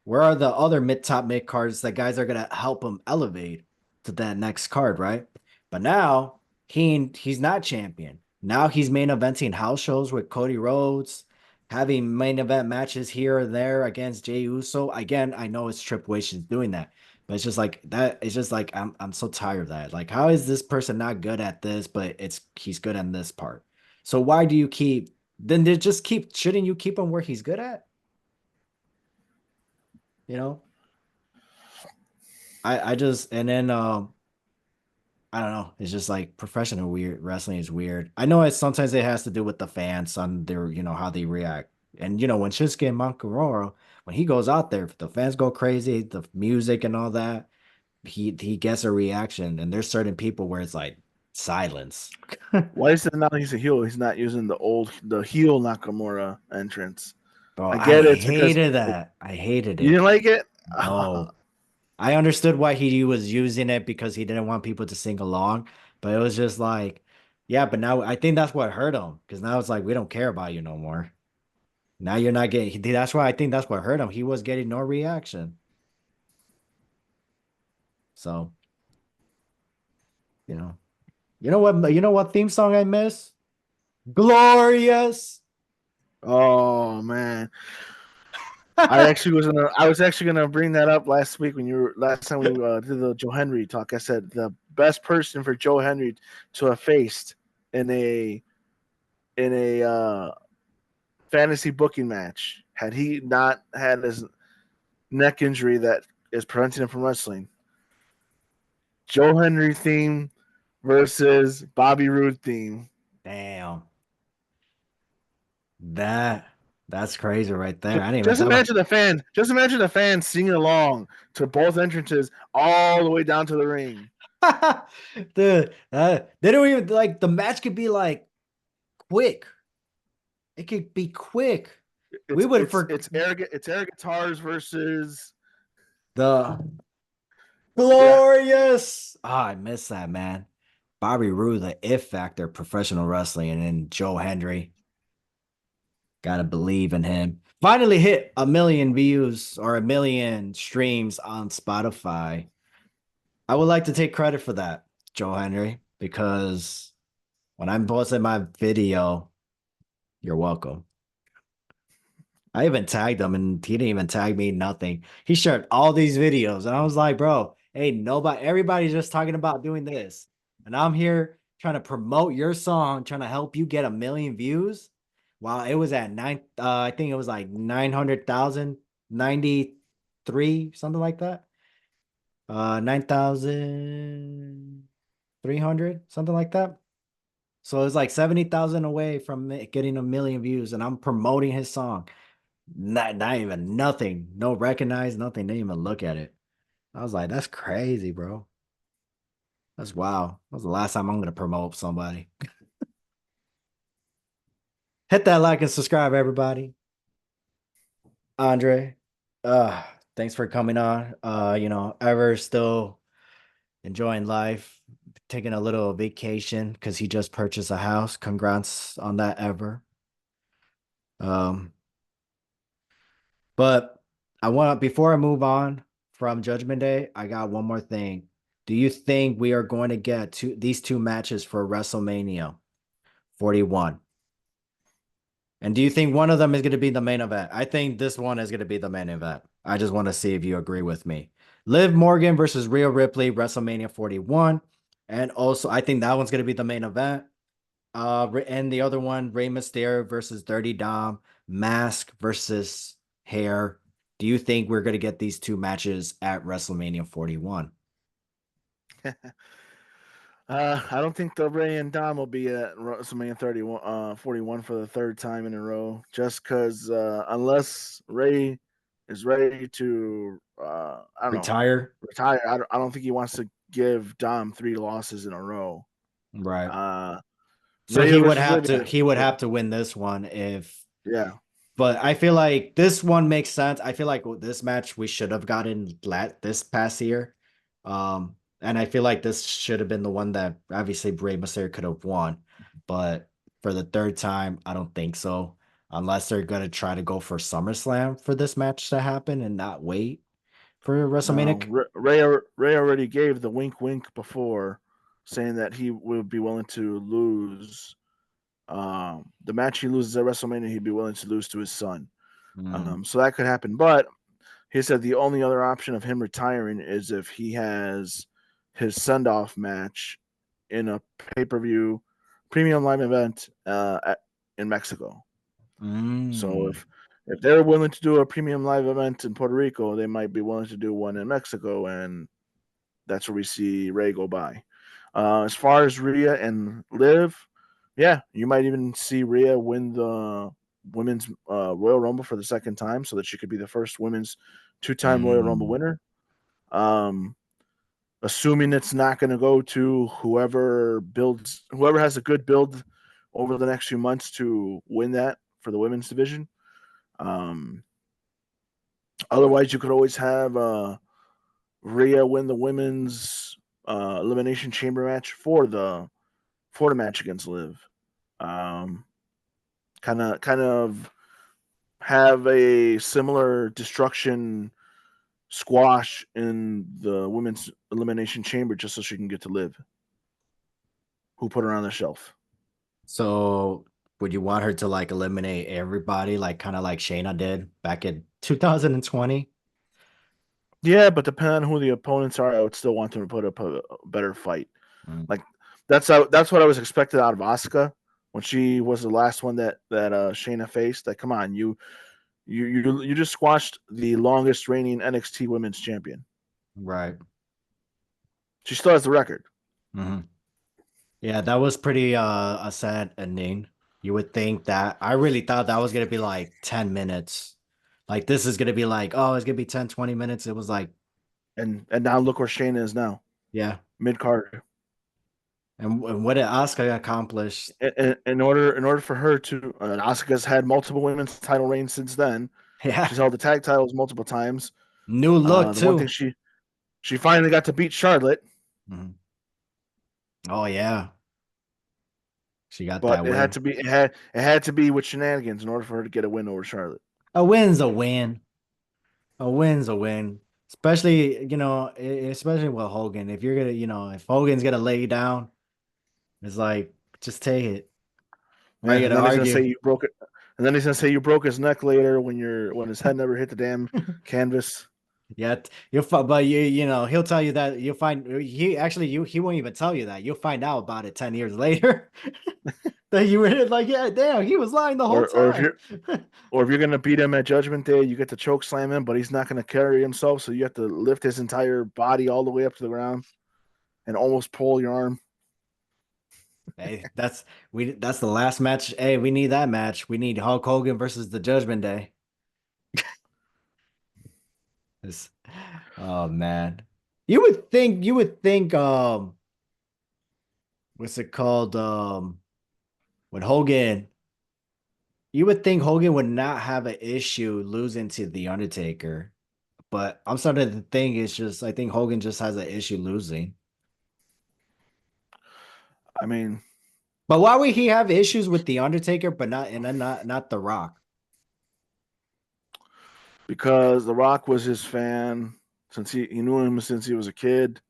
Where are the other mid cards that guys are gonna help him elevate to that next card, right? But now he's not champion. Now he's main eventing house shows with Cody Rhodes, having main event matches here or there against Jey Uso. Again, I know it's Triple H is doing that, but it's just like that. It's just like I'm so tired of that. Like, how is this person not good at this, but he's good in this part? So why do you keep? Then they just keep. Shouldn't you keep him where he's good at? You know. I just and then I don't know. It's just like professional weird wrestling is weird. I know sometimes it has to do with the fans on their how they react. And when Shinsuke Nakamura when he goes out there, the fans go crazy, the music and all that. He gets a reaction, and there's certain people where it's like silence.
Why is it now he's a heel? He's not using the heel Nakamura entrance.
Bro,
I
I
get it. It's because
hated that. I hated
you
it.
didn't like it.
No. I understood why he was using it because he didn't want people to sing along, but it was just like, yeah, but now I think that's what hurt him because now it's like we don't care about you no more. Now you're not getting. That's why I think that's what hurt him. He was getting no reaction. So you know, you know what theme song I miss? Glorious.
Oh man, I was actually gonna bring that up last week when you were last time we did the Joe Henry talk. I said the best person for Joe Henry to have faced in a fantasy booking match had he not had his neck injury that is preventing him from wrestling. Joe Henry theme versus Bobby Roode theme.
Damn, that that's crazy right there. I didn't even
Just
thought
imagine the fans. Just imagine the fans singing along to both entrances all the way down to the ring.
about. Dude, they don't even like the match could be like quick. It could be quick. We would for
It's air guitars versus
the
yeah.
glorious. Ah, I miss that man. Bobby Roode, the if factor, professional wrestling, and then Joe Hendry. Gotta believe in him. Finally hit a million views or a million streams on Spotify. I would like to take credit for that, Joe Henry, because when I posted my video, you're welcome. I even tagged him and he didn't even tag me, nothing. He shared all these videos and I was like, bro, hey, everybody's just talking about doing this. And I'm here trying to promote your song, trying to help you get a million views. While it was at I think it was like 900,000, 93, something like that. 9,300, something like that. So it's like 70,000 away from getting a million views, and I'm promoting his song. Not even nothing. No recognize, nothing. They didn't even look at it. I was like, that's crazy, bro. That's wow. That was the last time I'm gonna promote somebody. Hit that like and subscribe, everybody. Andre, uh, thanks for coming on. Ever still enjoying life, taking a little vacation because he just purchased a house. Congrats on that, Ever. Um, But I want before I move on from Judgment Day, I got one more thing. Do you think we are going to get these two matches for WrestleMania 41? And do you think one of them is going to be the main event? I think this one is going to be the main event. I just want to see if you agree with me. Liv Morgan versus Rhea Ripley, WrestleMania 41. And also, I think that one's going to be the main event. And the other one, Rey Mysterio versus Dirty Dom, Mask versus Hair. Do you think we're going to get these two matches at WrestleMania 41?
I don't think the Ray and Dom will be at WrestleMania 41 for the third time in a row, just because unless Ray is ready to, I don't know,
Retire.
retire, I don't think he wants to give Dom three losses in a row.
Right.
Uh,
So
Rhea versus Liv, yeah,
he would have to win this one if,
yeah.
but I feel like this one makes sense. I feel like this match we should have gotten this past year. And I feel like this should have been the one that obviously Rey Mysterio could have won. But for the third time, I don't think so. Unless they're gonna try to go for SummerSlam for this match to happen and not wait for WrestleMania.
No, Ray already gave the wink wink before, saying that he would be willing to lose. The match he loses at WrestleMania, he'd be willing to lose to his son.
Mm,
So that could happen. But he said the only other option of him retiring is if he has his send off match in a pay per view premium live event in Mexico. So
mm,
if they're willing to do a premium live event in Puerto Rico, they might be willing to do one in Mexico, and that's where we see Ray go by. As far as Rhea and Liv, yeah, you might even see Rhea win the women's Royal Rumble for the second time, so that she could be the first women's two-time Royal Rumble
mm.
winner. Um, Assuming it's not going to go to whoever has a good build over the next few months to win that for the women's division. Um, Otherwise, you could always have Rhea win the women's elimination chamber match for the match against Liv. Um, kind of have a similar destruction squash in the women's elimination chamber just so she can get to Liv, who put her on the shelf.
So would you want her to like eliminate everybody, like kind of like Shayna did back in 2020?
Yeah, but depending on who the opponents are, I would still want them to put up a better fight.
Mm,
Like that's what I was expected out of Asuka when she was the last one that Shayna faced. Like, come on, you just squashed the longest reigning NXT Women's Champion.
right.
She still has the record.
Hmm. Yeah, that was pretty a sad ending. You would think that I really thought that was gonna be like 10 minutes. Like this is gonna be like, oh, it's gonna be 10, 20 minutes. It was like,
And now look where Shayna is now,
yeah.
mid card.
And what did Asuka accomplish?
In order for her to, Asuka's had multiple women's title reigns since then.
Yeah.
She's held the tag titles multiple times.
New look
The one thing
too.
she finally got to beat Charlotte,
Mhm. Oh yeah. She got
but
that
it had
win.
to be it had to be with shenanigans in order for her to get a win over Charlotte.
A win's a win. A win's a win. Especially, especially with Hogan. If you're gonna, if Hogan's gonna lay you down, it's like just take it. Why
Yeah,
you
and
gonna
then he's gonna say
argue?
you broke it, and then he's gonna say you broke his neck later when his head never hit the damn canvas.
Yeah, you'll find, but he'll tell you that you'll find he actually he won't even tell you that. You'll find out about it 10 years later. That you were like, yeah, damn, he was lying the whole
Or if
time.
you're gonna beat him at Judgment Day, you get to choke slam him, but he's not gonna carry himself, so you have to lift his entire body all the way up to the ground and almost pull your arm.
Hey, that's the last match. Hey, we need that match. We need Hulk Hogan versus the Judgment Day. It's- oh man. You would think what's it called? When Hogan, you would think Hogan would not have an issue losing to The Undertaker. But I'm starting to think it's just I think Hogan just has an issue losing.
I mean,
But why would he have issues with The Undertaker, but not The Rock?
because The Rock was his fan since he knew him since he was a kid,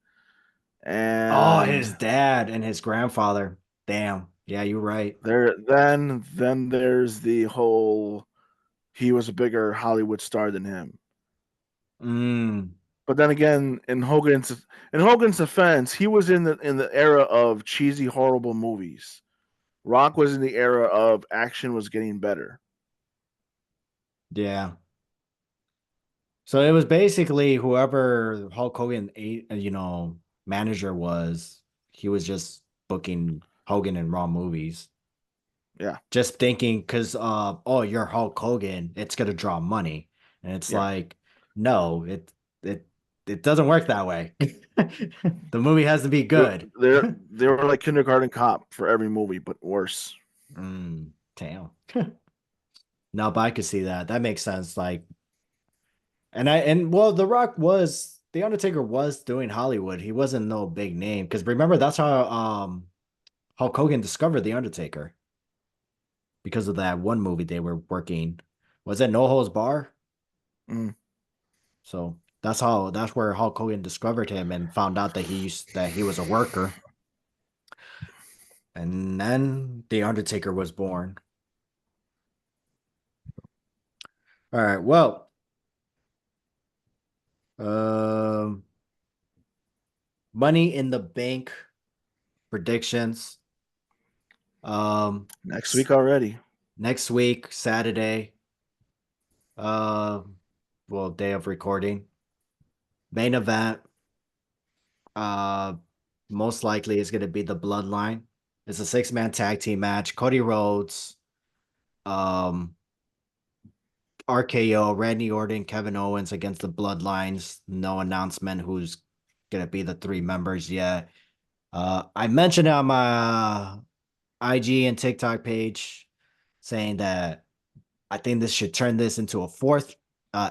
Oh,
and
his dad and his grandfather. Damn. Yeah, you're right.
then there's the whole he was a bigger Hollywood star than him.
Mm,
But then again, in Hogan's defense, he was in the era of cheesy, horrible movies. Rock was in the era of action was getting better.
yeah. So it was basically whoever Hulk Hogan ate, manager was, he was just booking Hogan in Raw movies.
Yeah,
Just thinking because oh, you're Hulk Hogan, it's gonna draw money. And it's
yeah.
like, no, it it doesn't work that way. The movie has to be
They
good.
they were like kindergarten cop for every movie, but worse.
Damn. No, but I could see that. That makes sense. Like, and well, The Undertaker was doing Hollywood. He wasn't no big name. Because remember, that's how Hulk Hogan discovered The Undertaker because of that one movie they were working. Was it No Holds Bar?
Mm.
So that's where Hulk Hogan discovered him and found out that he was a worker. And then The Undertaker was born. All right. Well, um, Money in the Bank predictions. Um,
Next week already.
Next week, Saturday. Uh, well, day of recording. Main event. Uh, Most likely is going to be the Bloodline. It's a six-man tag team match. Cody Rhodes, um, RKO, Randy Orton, Kevin Owens against the Bloodlines. No announcement who's going to be the three members yet. I mentioned it on my IG and TikTok page saying that I think this should turn this into a fourth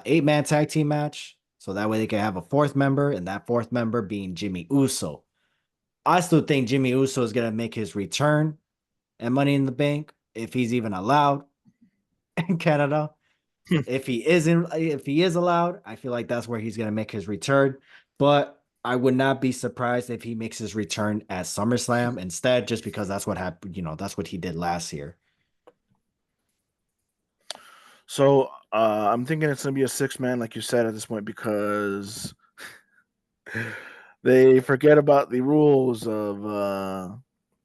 eight-man tag team match. So that way they can have a fourth member, and that fourth member being Jimmy Uso. I still think Jimmy Uso is gonna make his return at Money in the Bank if he's even allowed in Canada. If he is allowed, I feel like that's where he's gonna make his return. But I would not be surprised if he makes his return at SummerSlam instead, just because that's what happened. That's what he did last year.
So I'm thinking it's gonna be a 6 man, like you said at this point, because they forget about the rules of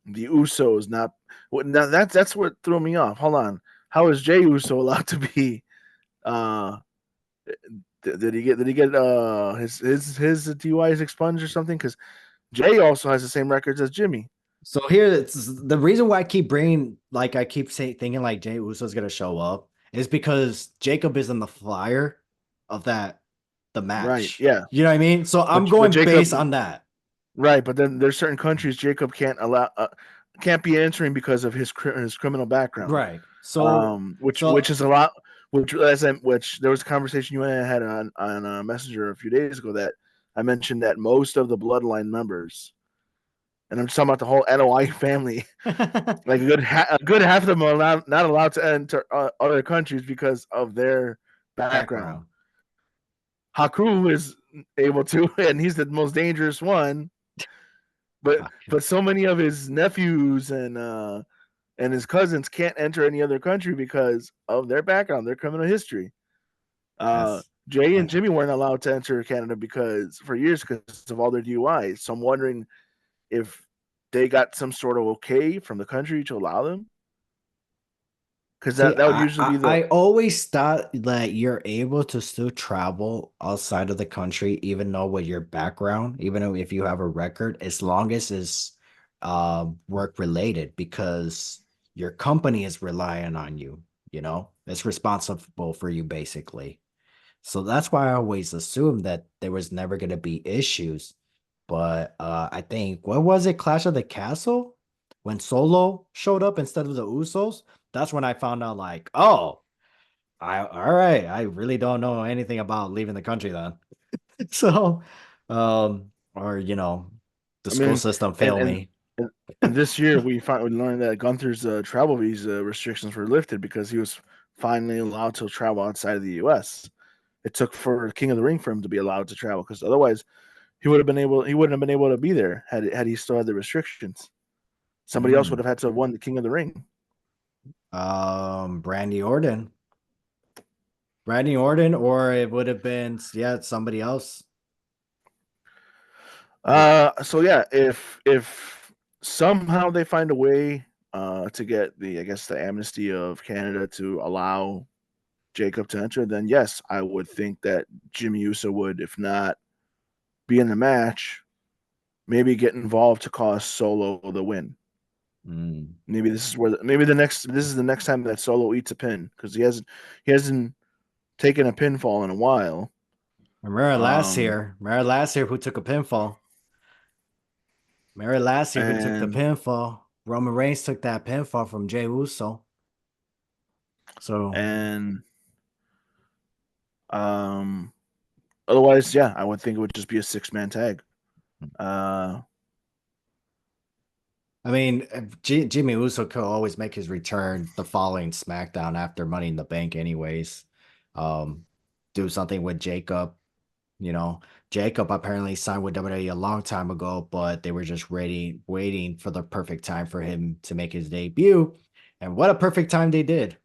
the Usos. Not now that's what threw me off. Hold on, how is Jay Uso allowed to be? Uh, did he get his DUIs expunged or something? Because Jay also has the same records as Jimmy.
So here, it's the reason why I keep bringing, like, I keep thinking like Jay Uso's gonna show up is because Jacob is in the flyer of the
Right?
match.
Yeah,
You know what I mean? So I'm
but
going
Jacob.
based on that.
Right, but then there's certain countries Jacob can't be entering because of his criminal background.
Right. So
Which is a lot. Which there was a conversation you and I had on Messenger a few days ago that I mentioned that most of the bloodline members, and I'm just talking about the whole NOI family, like a good half of them are not allowed to enter other countries because of their background.
background.
Haku is able to, and he's the most dangerous one. But
Fuck.
so many of his nephews and his cousins can't enter any other country because of their background, their criminal history.
That's
Jay and
uh,
Jimmy weren't allowed to enter Canada because for years because of all their DUIs. So I'm wondering if they got some sort of okay from the country to allow them, because
See,
that would usually be the
I always thought that you're able to still travel outside of the country, even though with your background, even though if you have a record, as long as it's work related, because your company is relying on you, it's responsible for you basically. So that's why I always assumed that there was never going to be issues. But I think, what was it, Clash of the Castle? When Solo showed up instead of the Usos, that's when I found out, like, oh, all right, I really don't know anything about leaving the country then. So, or the
I
school
mean,
system
and
failed
and
me.
and this year we learned that Gunther's travel visa restrictions were lifted because he was finally allowed to travel outside of the U.S. It took for King of the Ring for him to be allowed to travel because otherwise he wouldn't have been able to be there had he still had the restrictions. Somebody else would
Mm.
have had to have won the King of the Ring.
Brandy Orton. Randy Orton, or it would have been, yeah, somebody else.
So yeah, if somehow they find a way to get the I guess the amnesty of Canada to allow Jacob to enter, then yes, I would think that Jimmy Uso would, if not be in the match, maybe get involved to cost Solo the win.
Mm.
Maybe this is where maybe this is the next time that Solo eats a pin because he hasn't taken a pinfall in a while. Um,
Remember last year who took a pinfall? Remember last year who took the
and
pinfall? Roman Reigns took that pinfall from Jey Uso. So
and um, otherwise, yeah, I would think it would just be a 6-man tag. Uh,
I mean, Jimmy Uso could always make his return the following SmackDown after Money in the Bank, anyways. Um, do something with Jacob. You know, Jacob apparently signed with WWE a long time ago, but they were just ready, waiting for the perfect time for him to make his debut. And what a perfect time they did.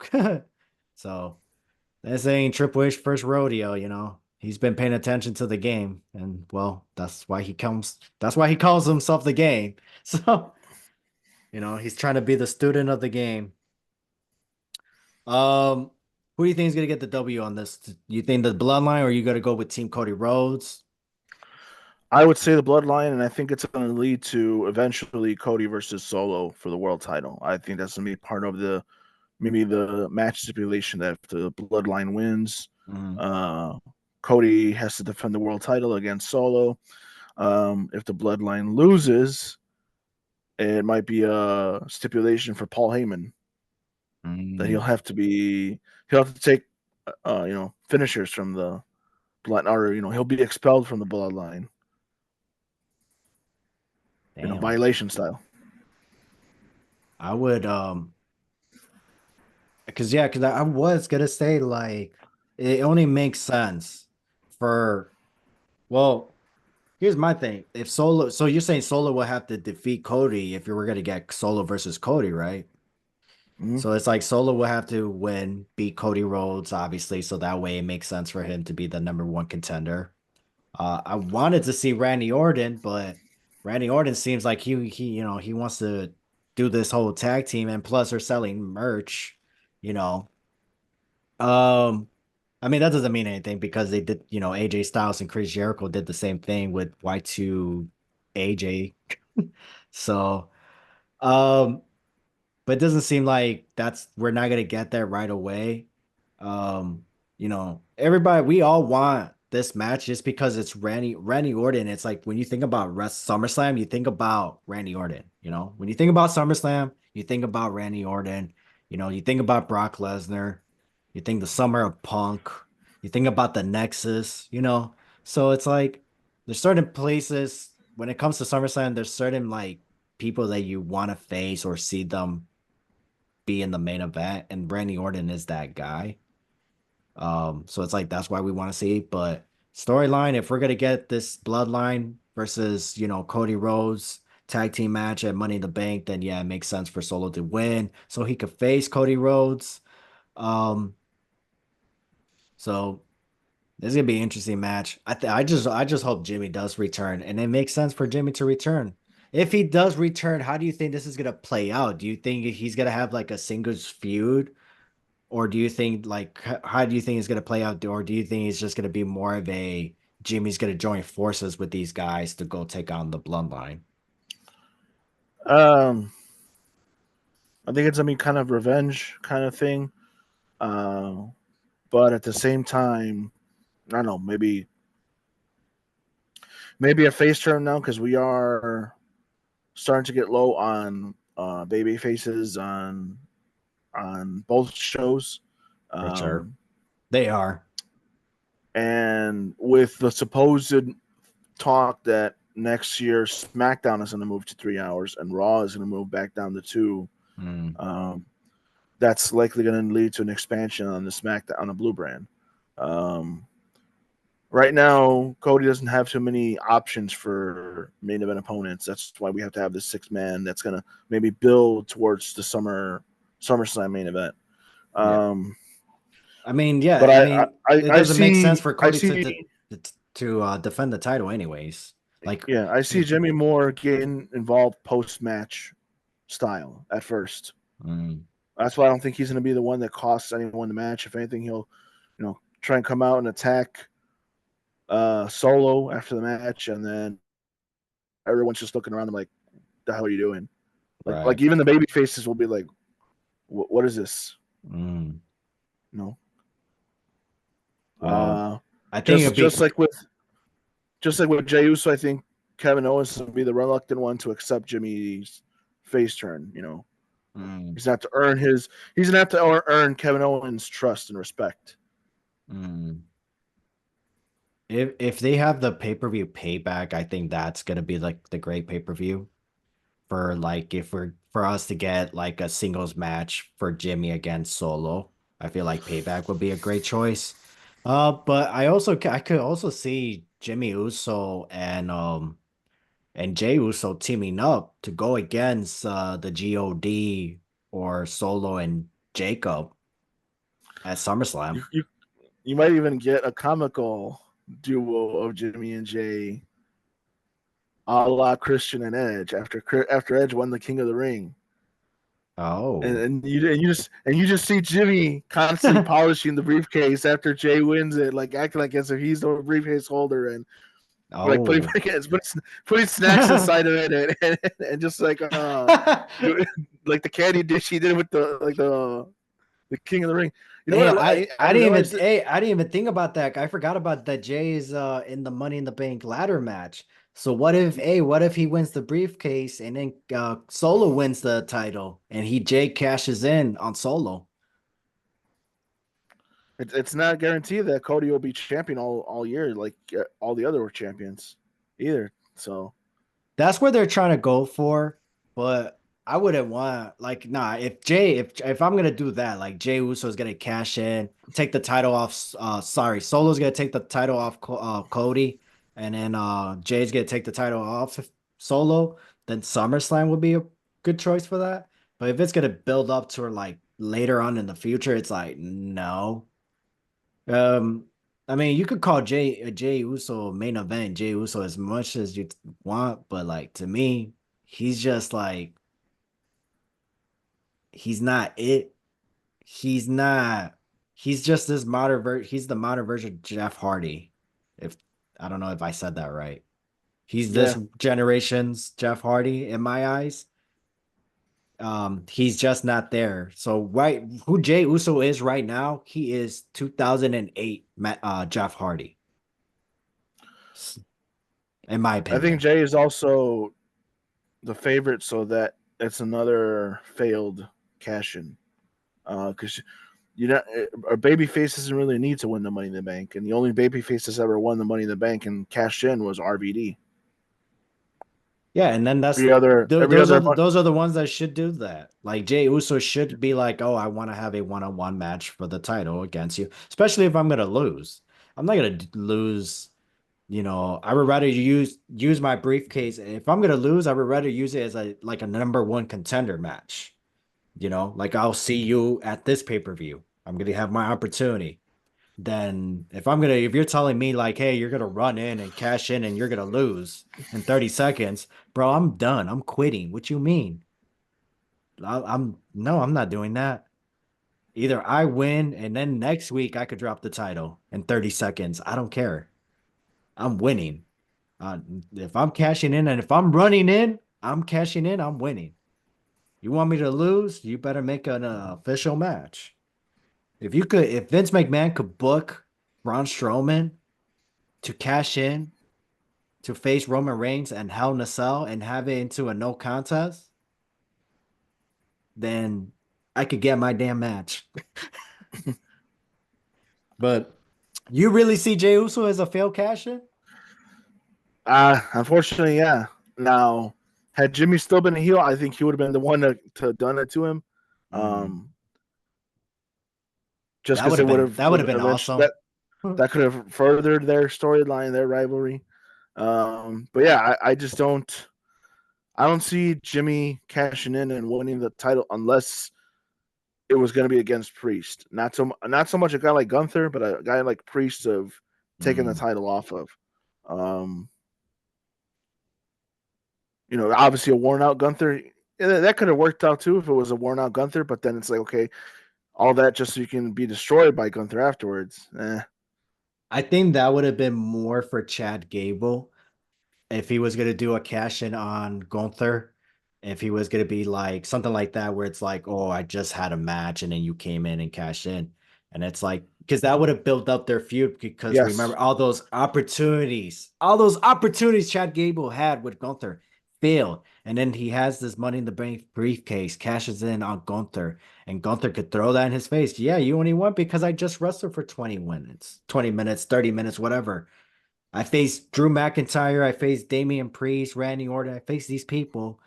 So this ain't Triple H first rodeo, you know. He's been paying attention to the game, and well, that's why he comes. That's why he calls himself the game. So you know, he's trying to be the student of the game. Um, who do you think is gonna get the W on this? You think the Bloodline, or you got to go with Team Cody Rhodes?
I would say the Bloodline, and I think it's going to lead to eventually Cody versus Solo for the world title. I think that's going to be part of the maybe the match stipulation that if the Bloodline wins,
Mhm.
uh, Cody has to defend the world title against Solo. If the Bloodline loses, it might be a stipulation for Paul Heyman that
Mm,
he'll have to take finishers from the blood, or he'll be expelled from the Bloodline,
damn.
violation style.
I would because yeah, because I was gonna say like it only makes sense for well, here's my thing. If Solo, so you're saying Solo will have to defeat Cody if you were gonna get Solo versus Cody, right?
Mm-hmm.
So it's like Solo will have to win, beat Cody Rhodes, obviously, so that way it makes sense for him to be the number one contender. I wanted to see Randy Orton, but Randy Orton seems like he wants to do this whole tag team, and plus they're selling merch, you know. Um, I mean that doesn't mean anything because they did, AJ Styles and Chris Jericho did the same thing with Y2 AJ. So, um, but it doesn't seem like that's we're not gonna get there right away. Um, everybody, we all want this match just because it's Randy Orton. It's like when you think about SummerSlam, you think about Randy Orton. When you think about SummerSlam, you think about Randy Orton. You think about Brock Lesnar. You think the summer of Punk. You think about the Nexus. So it's like there's certain places when it comes to SummerSlam, there's certain like people that you want to face or see them be in the main event, and Randy Orton is that guy. So it's like that's why we want to see. But storyline, if we're gonna get this Bloodline versus Cody Rhodes tag team match at Money in the Bank, then yeah, it makes sense for Solo to win so he could face Cody Rhodes. Um, so this is gonna be an interesting match. I just hope Jimmy does return, and it makes sense for Jimmy to return. If he does return, how do you think this is gonna play out? Do you think he's gonna have like a singles feud? Or do you think like how do you think it's gonna play out? Or do you think it's just gonna be more of a Jimmy's gonna join forces with these guys to go take on the Bloodline?
Um, I think it's kind of revenge kind of thing. Uh, but at the same time, I don't know, maybe a face turn now because we are starting to get low on baby faces on both shows.
For sure.
Um,
They are.
and with the supposed talk that next year SmackDown is going to move to 3 hours and Raw is going to move back down to two,
Mm,
um, that's likely going to lead to an expansion on the SmackDown on the Blue brand. Um, right now, Cody doesn't have too many options for main event opponents. That's why we have to have this 6-man that's going to maybe build towards the SummerSlam main event.
yeah.
Um,
I mean, yeah,
but
I
I, I
mean,
I
it
I
doesn't make sense
see
for
I
Cody
see
to defend the title anyways. Like
yeah, I see Jimmy Moore getting involved post match style at first.
mm,
That's why I don't think he's going to be the one that costs anyone the match. If anything, he'll try and come out and attack Solo after the match, and then everyone's just looking around them like, "The hell are you doing?"
Right.
Like even the baby faces will be like, "What is this?"
Mm.
No.
Well,
Uh,
I think
just
it'd be
just like with just like with Jey Uso, I think Kevin Owens will be the reluctant one to accept Jimmy's face turn.
mm,
He's gonna have to earn his. He's gonna have to earn Kevin Owens' trust and respect.
mm. If they have the pay-per-view payback, I think that's gonna be like the great pay-per-view for like if we're for us to get like a singles match for Jimmy against Solo. I feel like payback would be a great choice. But I could also see Jimmy Uso and Jey Uso teaming up to go against the God or Solo and Jacob at SummerSlam.
You you might even get a comical duo of Jimmy and Jay, a la Christian and Edge after Edge won the King of the Ring. And,
Oh.
and you and you just see Jimmy constantly polishing the briefcase after Jay wins it, like acting like as if he's the briefcase holder and like
Oh.
putting snacks inside of it and just like do, like the candy dish he did with the King of the Ring. You know
Hey,
what I
I didn't even
realized it.
I didn't even think about that. I forgot about that Jay is in the Money in the Bank ladder match. So what if he wins the briefcase and then Solo wins the title and Jay cashes in on Solo?
It's not guaranteed that Cody will be champion all year like all the other champions either. So
That's where they're trying to go for, but I wouldn't want like nah. If I'm gonna do that, like Jay Uso is gonna cash in, take the title off. Sorry, Solo's gonna take the title off Cody, and then Jay's gonna take the title off Solo. Then SummerSlam would be a good choice for that. But if it's gonna build up to like later on in the future, it's like no. Um, I mean, you could call Jay Uso main event Jay Uso as much as you want, but like to me, he's just like he's not it. He's not. He's just this modern He's the modern version of Jeff Hardy. If I don't know if I said that right. He's this
yeah,
generation's Jeff Hardy in my eyes. He's just not there. So right, who Jay Uso is right now, he is 2008 Jeff Hardy, in my
I think
opinion.
Jay is also the favorite, so that it's another failed cash in. Because a baby face doesn't really need to win the Money in the Bank, and the only baby face that's ever won the Money in the Bank and cashed in was RVD.
Yeah, and then
Every other
those are the ones that should do that. Like Jey Uso should be like, "Oh, I want to have a one-on-one match for the title against you," especially if I'm gonna lose. I'm not gonna lose. I would rather use my briefcase. If I'm gonna lose, I would rather use it as a number one contender match. Like I'll see you at this pay-per-view. I'm gonna have my opportunity. Then if you're telling me like, hey, you're gonna run in and cash in and you're gonna lose in 30 seconds, bro, I'm done. I'm quitting. What you mean? I'm no, I'm not doing that. Either I win and then next week I could drop the title in 30 seconds. I don't care. I'm winning. Uh, if I'm cashing in and if I'm running in, I'm cashing in, I'm winning. You want me to lose? You better make an official match. If Vince McMahon could book Braun Strowman to cash in to face Roman Reigns and Hell in a Cell and have it into a no contest, then I could get my damn match. But you really see Jey Uso as a failed cash in?
unfortunately, yeah. Now, had Jimmy still been a heel, I think he would have been the one to done it to him.
Mm,
Um, just because it
that would
would
have been
eventually
awesome.
that could have furthered their storyline, their rivalry. But yeah, I just I don't see Jimmy cashing in and winning the title unless it was going to be against Priest. Not so much a guy like Gunther, but a guy like Priest of taking the
Mm,
title off of. Um, obviously a worn out Gunther. That could have worked out too if it was a worn out Gunther, but then it's like, okay, all that just so you can be destroyed by Gunther afterwards.
I think that would have been more for Chad Gable if he was gonna do a cash in on Gunther, if he was gonna be like something like that, where it's like, oh, I just had a match and then you came in and cashed in, and it's like because that would have built up their feud because remember
Yes.
all those opportunities Chad Gable had with Gunther failed, and then he has this Money in the Bank briefcase, cashes in on Gunther, and Gunther could throw that in his face. Yeah, you only won because I just wrestled for 20 minutes, 30 minutes, whatever. I faced Drew McIntyre, I faced Damian Priest, Randy Orton, I faced these people,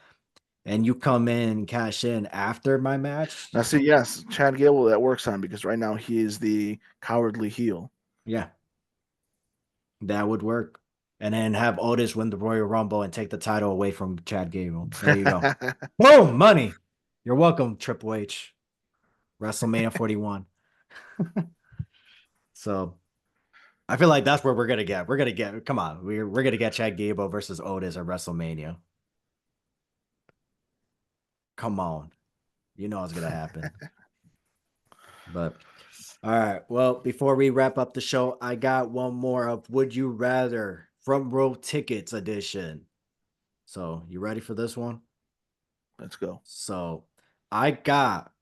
and you come in and cash in after my match.
Now, see, yes, Chad Gable that works on because right now he is the cowardly heel.
Yeah, that would work. And then have Otis win the Royal Rumble and take the title away from Chad Gable. There you go. Boom, money. You're welcome, Triple H. WrestleMania 41. So I feel like that's where we're gonna get. We're gonna get. Come on, we're gonna get Chad Gable versus Otis at WrestleMania. Come on, you know it's gonna happen. But all right. Well, before we wrap up the show, I got one more of Would You Rather Front Row Tickets edition. So, you ready for this one?
Let's go.
So, I got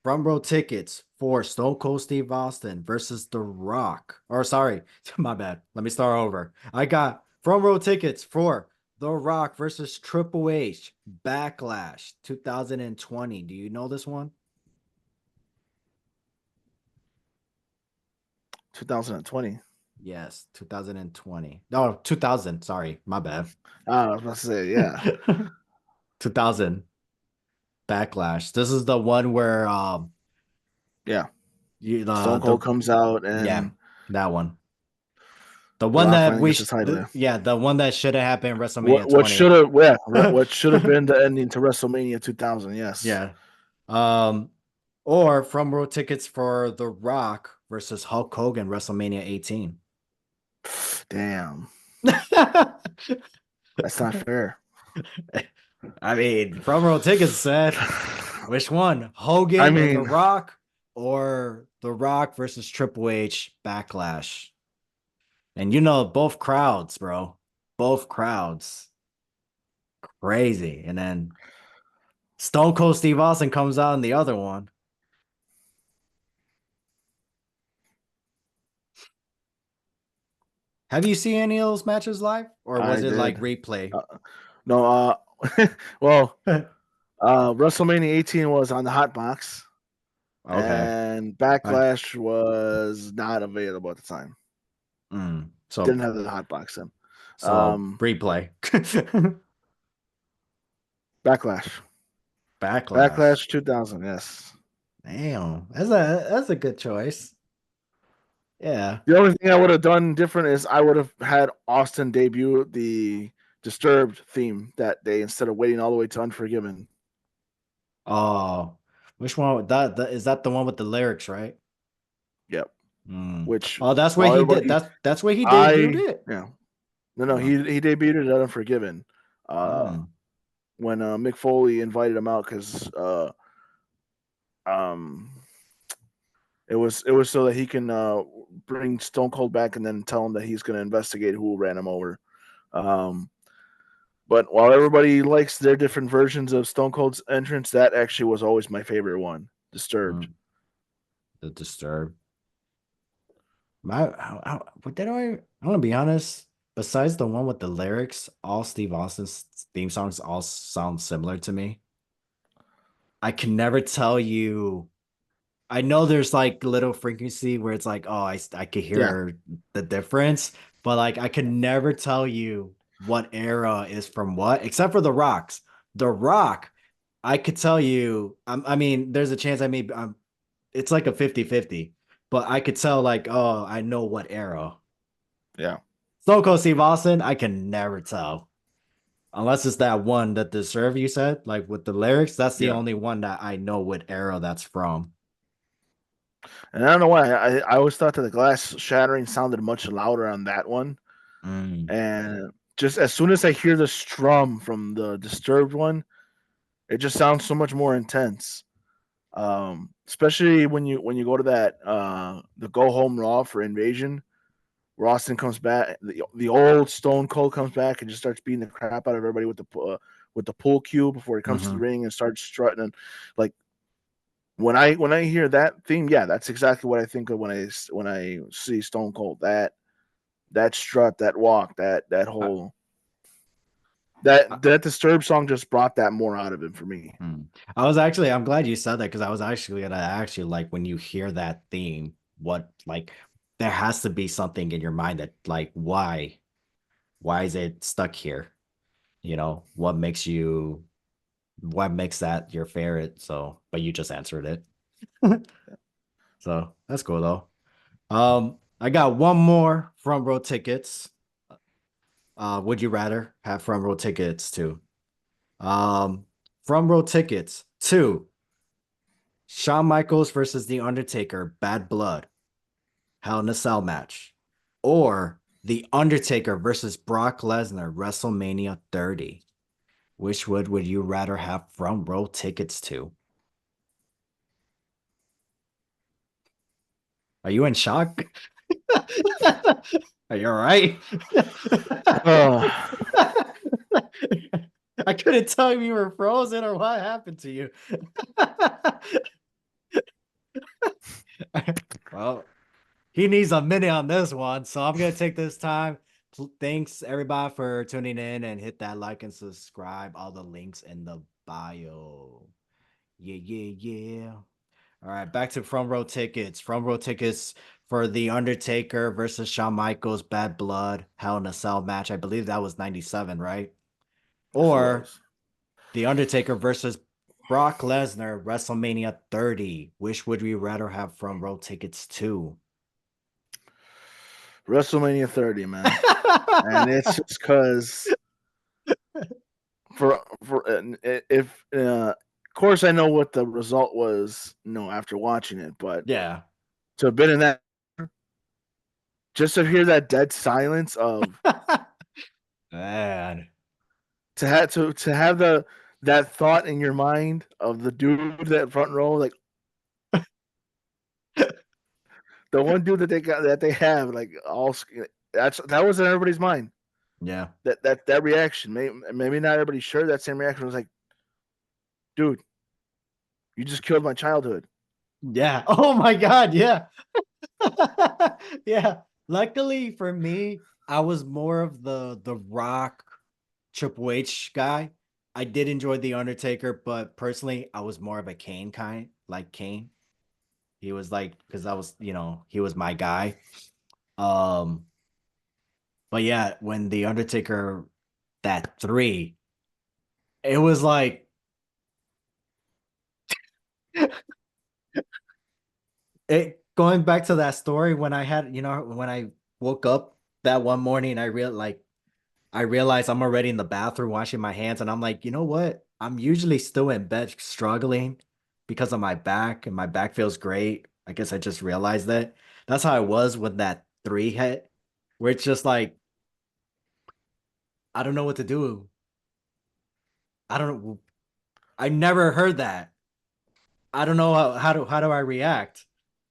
front row tickets for Stone Cold Steve Austin versus The Rock. Or, sorry, my bad. Let me start over. I got front row tickets for The Rock versus Triple H Backlash 2020. Do you know this one?
2020.
Yes, 2020. No, 2000. Sorry, my bad.
I was about to say, yeah,
2000 Backlash. This is the one where
yeah.
you
Stone
the
Cold comes out
yeah,
and
that one. The
The
one
Rock
that
finally gets the title. Yeah.
yeah, the one that should have happened in WrestleMania
What
20.
should have what should have been the ending to WrestleMania 2000? Yes.
Yeah. Um or from row tickets for The Rock versus Hulk Hogan WrestleMania 18.
Damn, that's not fair.
I mean, front row tickets said which one?
I
Hogan and The
mean,
Rock or The Rock versus Triple H Backlash? And you know, both crowds, bro. Both crowds. Crazy. And then Stone Cold Steve Austin comes out in the other one. Have you seen any of those matches live? Or was
I
it like
did.
replay?
Uh, no, well, WrestleMania 18 was on the Hot Box,
Okay.
and
I,
Backlash was not available at the time.
so
Didn't have the Hot Box then.
so
Um,
replay.
Backlash.
Backlash.
Backlash 2000. Yes.
Damn. That's a good choice. Yeah.
The only thing I would have done different is I would have had Austin debut the Disturbed theme that day instead of waiting all the way to Unforgiven.
Oh, which one? That is that the one with the lyrics, right?
Yep.
Mm.
Which
Oh, that's where
while
he did.
everybody,
That's where he debuted
I
it.
yeah, no,
Oh.
he debuted it at Unforgiven. Uh,
Mm.
when Mick Foley invited him out because um it was so that he can bring Stone Cold back and then tell him that he's going to investigate who ran him over. Um, but while everybody likes their different versions of Stone Cold's entrance, that actually was always my favorite one. Disturbed.
Mm. The Disturbed. My, what did I want to be honest. Besides the one with the lyrics, all Steve Austin's theme songs all sound similar to me. I can never tell you. I know there's like little frequency where it's like, oh, I could
Yeah,
hear the difference, but like I can never tell you what era is from what, except for the rocks. The rock, I could tell you. I mean, there's a chance I may. It's like a 50-50, but I could tell like, oh, I know what era.
yeah,
Stone Cold Steve Austin, I can never tell. Unless it's that one that the serve you said, like with the lyrics, that's the
yeah.
only one that I know what era that's from.
And I don't know why I always thought that the glass shattering sounded much louder on that one.
Mm,
And just as soon as I hear the strum from the Disturbed one, it just sounds so much more intense. Especially when you go to that the Go Home Raw for Invasion, where Austin comes back, the old Stone Cold comes back and just starts beating the crap out of everybody with the pool cue before he comes to the
Hmm.
ring and starts strutting. And like when I hear that theme, yeah, that's exactly what I think of when I see Stone Cold. That strut, that walk, that
I,
whole
I,
that Disturbed song just brought that more out of him for me.
I'm glad you said that because I was actually gonna ask you, like, when you hear that theme, what, like, there has to be something in your mind that, like, why is it stuck here? What makes that your favorite? So, but you just answered it. So that's cool though. I got one more front row tickets. Would you rather have front row tickets to um front row tickets to Shawn Michaels versus The Undertaker Bad Blood Hell in a Cell match, or The Undertaker versus Brock Lesnar WrestleMania 30? Which would you rather have front row tickets to? Are you in shock? Are you all right?
Uh,
I couldn't tell if you were frozen or what happened to you. Well, he needs a minute on this one, so I'm gonna take this time. Thanks everybody for tuning in and hit that like and subscribe. All the links in the bio. Yeah, yeah, yeah. All right, back to front row tickets. Front row tickets for The Undertaker versus Shawn Michaels Bad Blood Hell in a Cell match. I believe that was 97, right?
yes, it
Or
was.
The Undertaker versus Brock Lesnar WrestleMania 30. Which would we rather have front row tickets to?
WrestleMania 30, man, and it's just because for if of course I know what the result was, after watching it, but
Yeah.
to have been in that, just to hear that dead silence of
Man.
to have that thought in your mind of the dude that front row, like the one dude that they have, like that was in everybody's mind.
Yeah.
That reaction, maybe not everybody's sure that same reaction was like, dude, you just killed my childhood.
Yeah. Oh my God. Yeah. Yeah. Luckily for me, I was more of the Rock Triple H guy. I did enjoy The Undertaker, but personally, I was more of a Kane kind, like Kane. He was like, because I was, he was my guy. Um, but yeah, when The Undertaker, that three, it was like it going back to that story when I had, when I woke up that one morning, I realized I'm already in the bathroom washing my hands, and I'm like, you know what? I'm usually still in bed struggling because of my back, and my back feels great. I guess I just realized that. That's how I was with that three hit, where it's just like, I don't know what to do. I don't know. I never heard that. I don't know how do I react.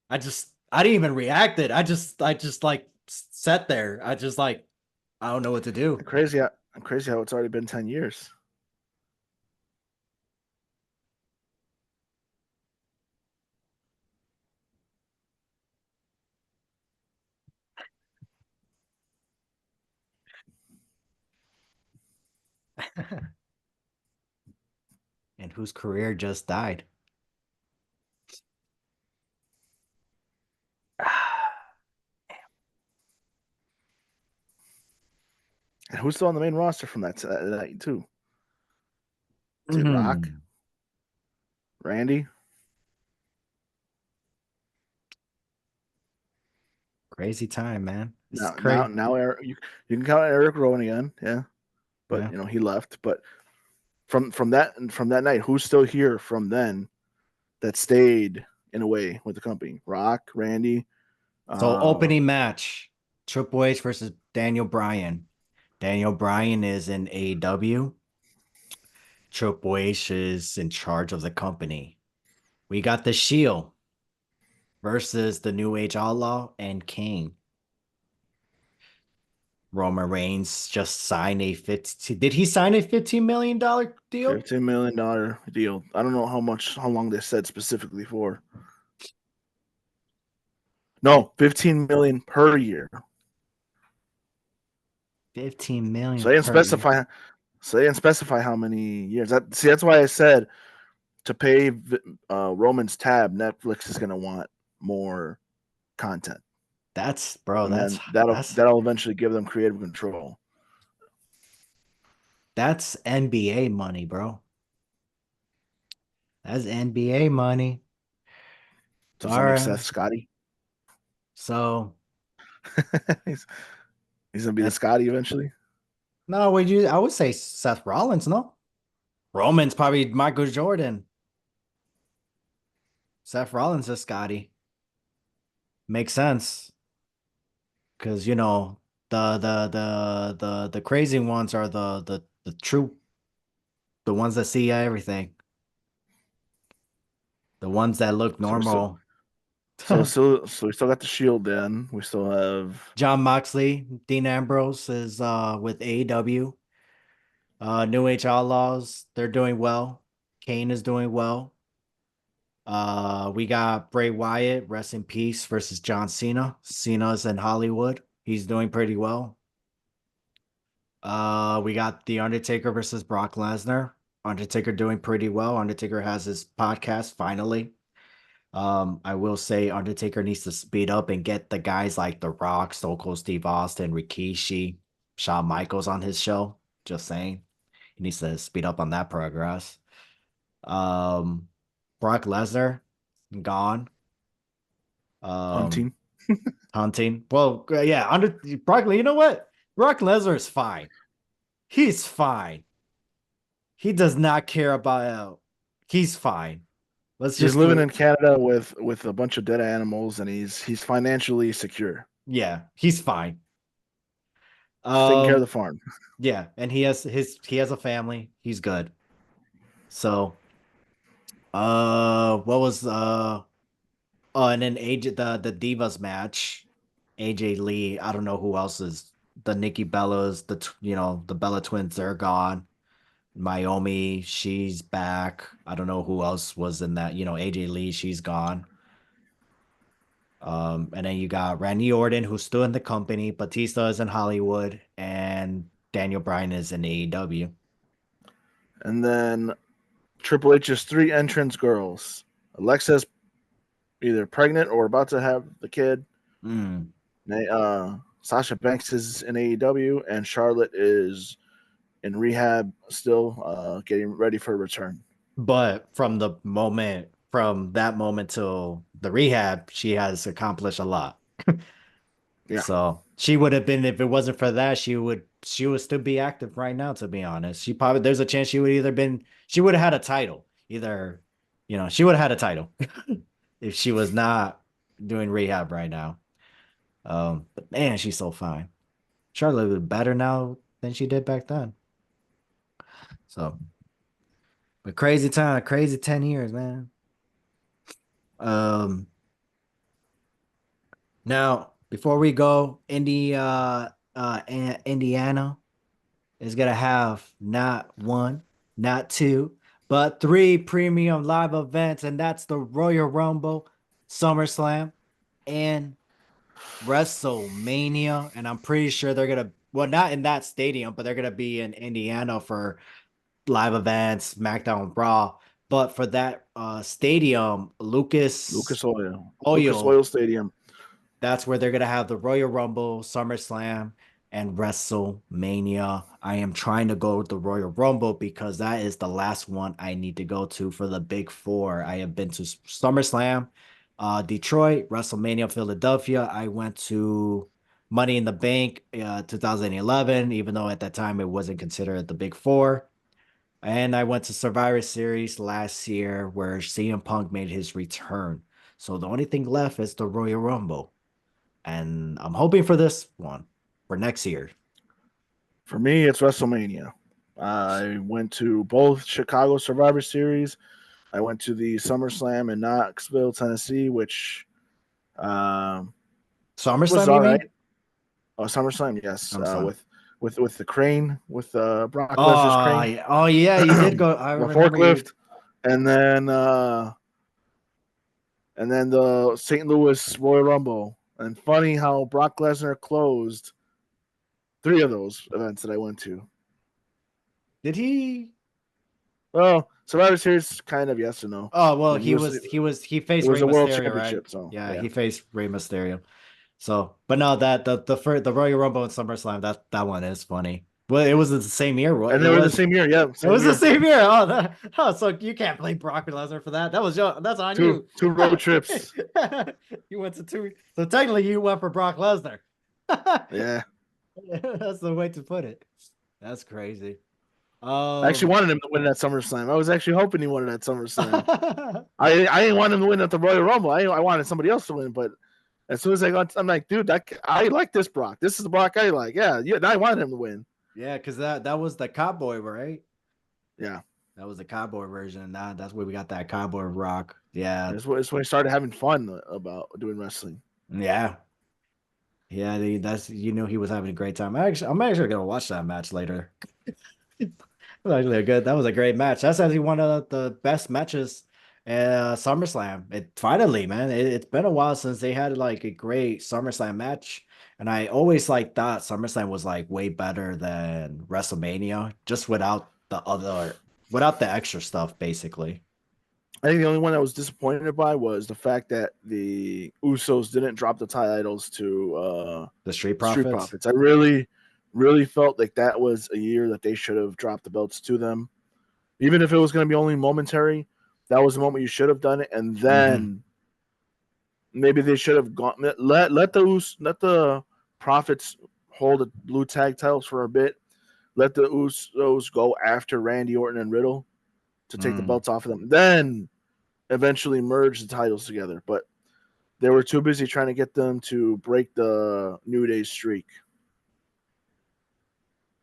I didn't even react it. I just like sat there. I just like I don't know what to do.
Crazy how it's already been 10 years.
And whose career just died.
And who's still on the main roster from that night too? Is it Rock,
Mhm.
Randy?
Crazy time, man. It's crazy.
Now Eric, you can count Eric Rowan again, yeah, but
Yeah.
he left. But from that night, who's still here from then that stayed in a way with the company? Rock, Randy.
So
Uh,
opening match, Triple H versus Daniel Bryan. Daniel Bryan is in AEW. Triple H is in charge of the company. We got the Shield versus the New Age Outlaw and Kane. Roman Reigns just signed a 15. Did he sign a $15 million deal?
$15 million deal. I don't know how long they said specifically for. No, 15 million per year.
15 million
So they didn't
per year.
specify. So they didn't specify how many years. That's why I said to pay Roman's tab, Netflix is going to want more content,
That's bro,
and
that's
then that'll
that's
that'll eventually give them creative control
that's NBA money, bro. That's NBA money.
to
All
some
right.
extent. Scotty,
So
he's, he's gonna be the
that
Scotty eventually.
no, I would say Seth Rollins, no? Roman's probably Michael Jordan. Seth Rollins is Scotty. Makes sense. Because the crazy ones are the true, the ones that see everything. The ones that look
So we still
normal.
so we still got the Shield. Then we still have
John Moxley, Dean Ambrose is with AEW. New Age Outlaws, they're doing well. Kane is doing well. We got Bray Wyatt, rest in peace, versus John Cena. Cena's in Hollywood. He's doing pretty well. We got The Undertaker versus Brock Lesnar. Undertaker doing pretty well. Undertaker has his podcast finally. I will say Undertaker needs to speed up and get the guys like The Rock, Stone Cold Steve Austin, Rikishi, Shawn Michaels on his show. Just saying. He needs to speed up on that progress. Um, Brock Lesnar, gone. Um,
hunting.
Hunting. Well, yeah, Brock, you know what? Brock Lesnar is fine. He's fine. He does not care about he's fine. Let's
He's
just
living
do
in Canada with a bunch of dead animals, and he's financially secure.
yeah, he's fine.
He's taking care of the
Um,
farm.
yeah, and he has a family. He's good. So, what was oh, and then AJ the Divas match, AJ Lee. I don't know who else is the Nikki Bellas, the Bella twins. They're gone. Naomi, she's back. I don't know who else was in that. AJ Lee, she's gone. And then you got Randy Orton, who's still in the company. Batista is in Hollywood, and Daniel Bryan is in AEW.
And then Triple H's three entrance girls. Alexa's either pregnant or about to have the kid.
Mm.
Sasha Banks is in AEW, and Charlotte is in rehab still, getting ready for a return.
But from that moment till the rehab, she has accomplished a lot.
Yeah.
So she would have been if it wasn't for that, she would still be active right now, to be honest. There's a chance she would have had a title. Either, she would have had a title if she was not doing rehab right now. But man, she's so fine. Charlotte is better now than she did back then. So, but crazy time, crazy 10 years, man. Um, Now before we go, Indiana is gonna have not one, not two, but three premium live events, and that's the Royal Rumble, SummerSlam, and WrestleMania. And I'm pretty sure they're gonna, well, not in that stadium, but they're gonna be in Indiana for live events, SmackDown, Raw. But for that stadium, Lucas
Lucas
Oil,
Oil Stadium.
that's where they're gonna have the Royal Rumble, SummerSlam, and WrestleMania. I am trying to go with the Royal Rumble because that is the last one I need to go to for the big four. I have been to SummerSlam, Detroit, WrestleMania, Philadelphia. I went to Money in the Bank, 2011, even though at that time it wasn't considered the big four. And I went to Survivor Series last year where CM Punk made his return. So the only thing left is the Royal Rumble, and I'm hoping for this one for next year.
For me, it's WrestleMania. I went to both Chicago Survivor Series. I went to the SummerSlam in Knoxville, Tennessee, which was
SummerSlam,
all
you
right.
mean?
Oh, SummerSlam, yes.
SummerSlam.
With the crane, with Brock Lesnar's
Oh,
crane,
yeah. Oh yeah, you did go. I
the
remember you.
forklift, and then the St. Louis Royal Rumble. And funny how Brock Lesnar closed three of those events that I went to.
Did he?
Well, Survivor Series, kind of yes or no.
Oh well,
But
he
it
faced
was
Rey
a world
Mysterio, right?
championship, so
Yeah,
yeah.
he faced Rey Mysterio. So, but no, that the Royal Rumble and SummerSlam, that one is funny. Well, it was the same year.
And
It
they were the
was
same year, yeah,
it
same
was the
year.
same year. So you can't blame Brock Lesnar for that. That was your that's on
Two
you.
two road trips.
You went to two. So technically, you went for Brock Lesnar.
Yeah.
That's the way to put it. That's crazy.
I actually
Um,
wanted him to win that SummerSlam. I was actually hoping he won that SummerSlam. I didn't want him to win at the Royal Rumble. I wanted somebody else to win, but as soon as I'm like, dude, I like this Brock. This is the Brock I like. Yeah. I wanted him to win.
yeah, because that was the cowboy, right?
Yeah.
That was the cowboy version. That's where we got that cowboy rock. Yeah,
It's when I started having fun about doing wrestling.
yeah, yeah. That's you know he was having a great time. I'm actually gonna watch that match later. That was actually a good. That was a great match. That's actually one of the best matches at SummerSlam. It finally, man. It's been a while since they had like a great SummerSlam match, and I always like thought SummerSlam was like way better than WrestleMania, just without the extra stuff, basically.
I think the only one I was disappointed by was the fact that the Usos didn't drop the titles to
The Street
Street
Profits.
Profits. I really felt like that was a year that they should have dropped the belts to them. Even if it was going to be only momentary, that was the moment you should have done it. And
Hmm.
then maybe they should have gone let the Profits hold the blue tag titles for a bit. Let the Usos go after Randy Orton and Riddle to take the
Mm.
belts off of them. Then eventually merge the titles together. But they were too busy trying to get them to break the New Day streak.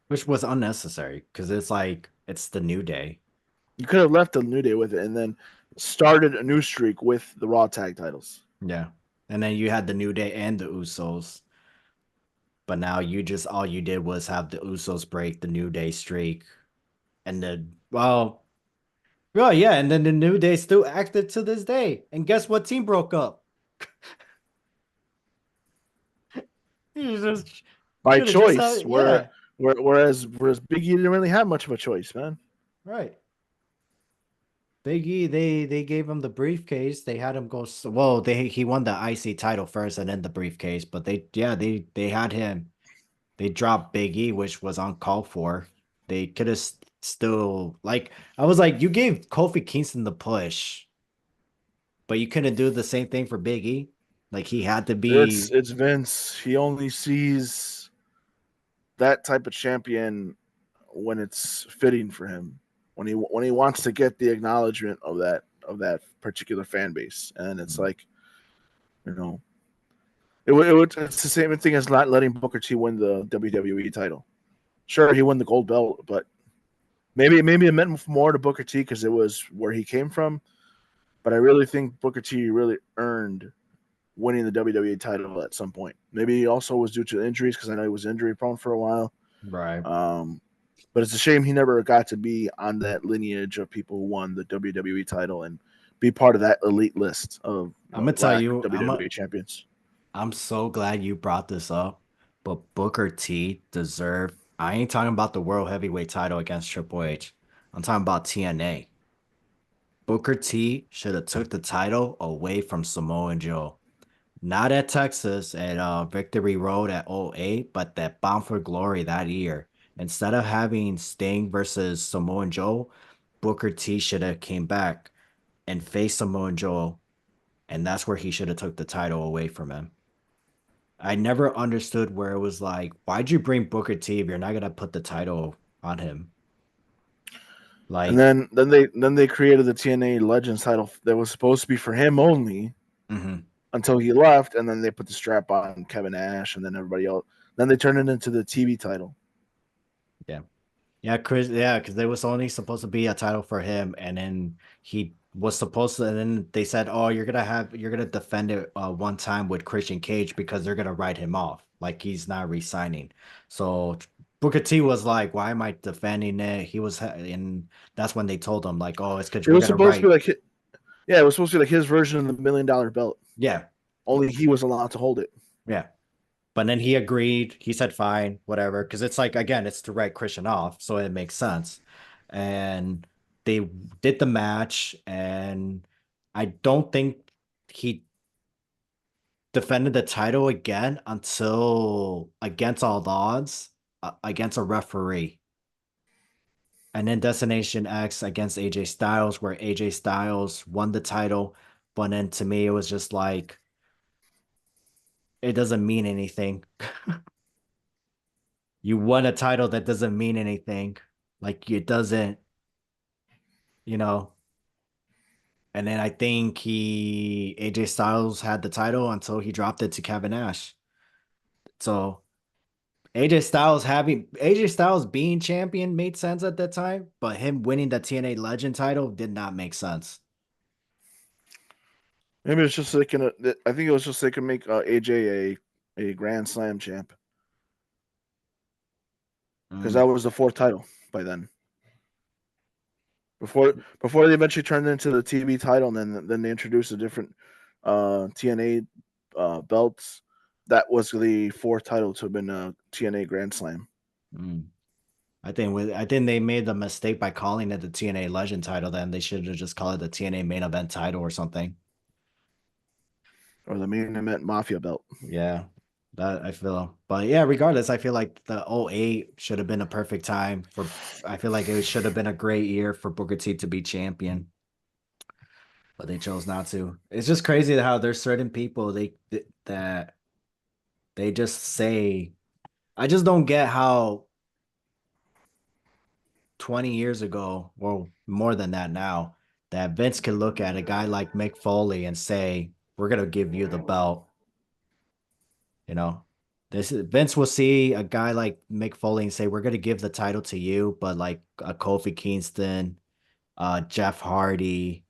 Which was unnecessary because it's like it's the new day.
You could have left the New Day with it and then started a new streak with the Raw tag titles.
Yeah. And then you had the new day and the Usos. But now you just all you did was have the Usos break the New Day streak. And then well, yeah, and then the New Day still active to this day. And guess what team broke up? You just
By
should have just
choice,
had yeah,
whereas Big E didn't really have much of a choice, man.
right. Big E, they gave him the briefcase. They had him go well, he won the IC title first and then the briefcase, but they had him. They dropped Big E, which was uncalled for. They could have still like I was like, you gave Kofi Kingston the push, but you couldn't do the same thing for Big E. Like he had to be.
It's Vince. He only sees that type of champion when it's fitting for him. When he wants to get the acknowledgement of that particular fan base, and it's like, you know, it's the same thing as not letting Booker T win the WWE title. Sure, he won the gold belt, but maybe it meant more to Booker T because it was where he came from. But I really think Booker T really earned winning the WWE title at some point. Maybe he also was due to injuries because I know he was injury prone for a while.
Right.
Um, but it's a shame he never got to be on that lineage of people who won the WWE title and be part of that elite list of
I'm gonna tell
black
you,
WWE champions.
I'm so glad you brought this up. But Booker T deserved. I ain't talking about the world heavyweight title against Triple H. I'm talking about TNA. Booker T should have took the title away from Samoa Joe. Not at Texas at Victory Road at '08, but that Bound for Glory that year. Instead of having Sting versus Samoa Joe, Booker T should have came back and faced Samoa Joe, and that's where he should have took the title away from him. I never understood where it was like, why'd you bring Booker T if you're not gonna put the title on him?
And
Like,
then they created the TNA Legends title that was supposed to be for him only
mhm,
until he left, and then they put the strap on Kevin Nash and then everybody else. Then they turned it into the TV title.
yeah. Yeah, Chris. Yeah, because there was only supposed to be a title for him, and then he was supposed to, and then they said, "Oh, you're gonna defend it one time with Christian Cage because they're gonna write him off, like he's not resigning." So Booker T was like, "Why am I defending it?" And that's when they told him like, "Oh, it's because
It
we're
was
gonna
supposed to
write."
be like, yeah, it was supposed to be like his version of the $1 million belt.
Yeah,
Only he was allowed to hold it.
yeah. But then he agreed. He said, "Fine, whatever," because it's like again, it's to write Christian off, so it makes sense. And they did the match, and I don't think he defended the title again until against all odds against a referee. And then Destination X against AJ Styles, where AJ Styles won the title. But then to me, it was just like, it doesn't mean anything. You won a title that doesn't mean anything. Like, it doesn't, you know. And then I think AJ Styles had the title until he dropped it to Kevin Nash. So AJ Styles being champion made sense at that time, but him winning the TNA Legend title did not make sense.
Maybe it's just like I think it was just they could make AJ a Grand Slam champ because
Mm,
that was the fourth title by then. Before they eventually turned it into the TV title, and then they introduced a different TNA belts. That was the fourth title to have been a TNA Grand Slam.
mm. I think they made the mistake by calling it the TNA Legend title. Then they should have just called it the TNA Main Event title or something.
Or the main event Mafia belt.
Yeah, that I feel. But yeah, regardless, I feel like the '08 should have been a perfect time for. I feel like it should have been a great year for Booker T to be champion, but they chose not to. It's just crazy how there's certain people that they just say. I just don't get how 20 years ago, or more than that now, that Vince could look at a guy like Mick Foley and say, "We're gonna give you the belt." You know, this is Vince will see a guy like Mick Foley and say, "We're gonna give the title to you," but like a Kofi Kingston, Jeff Hardy,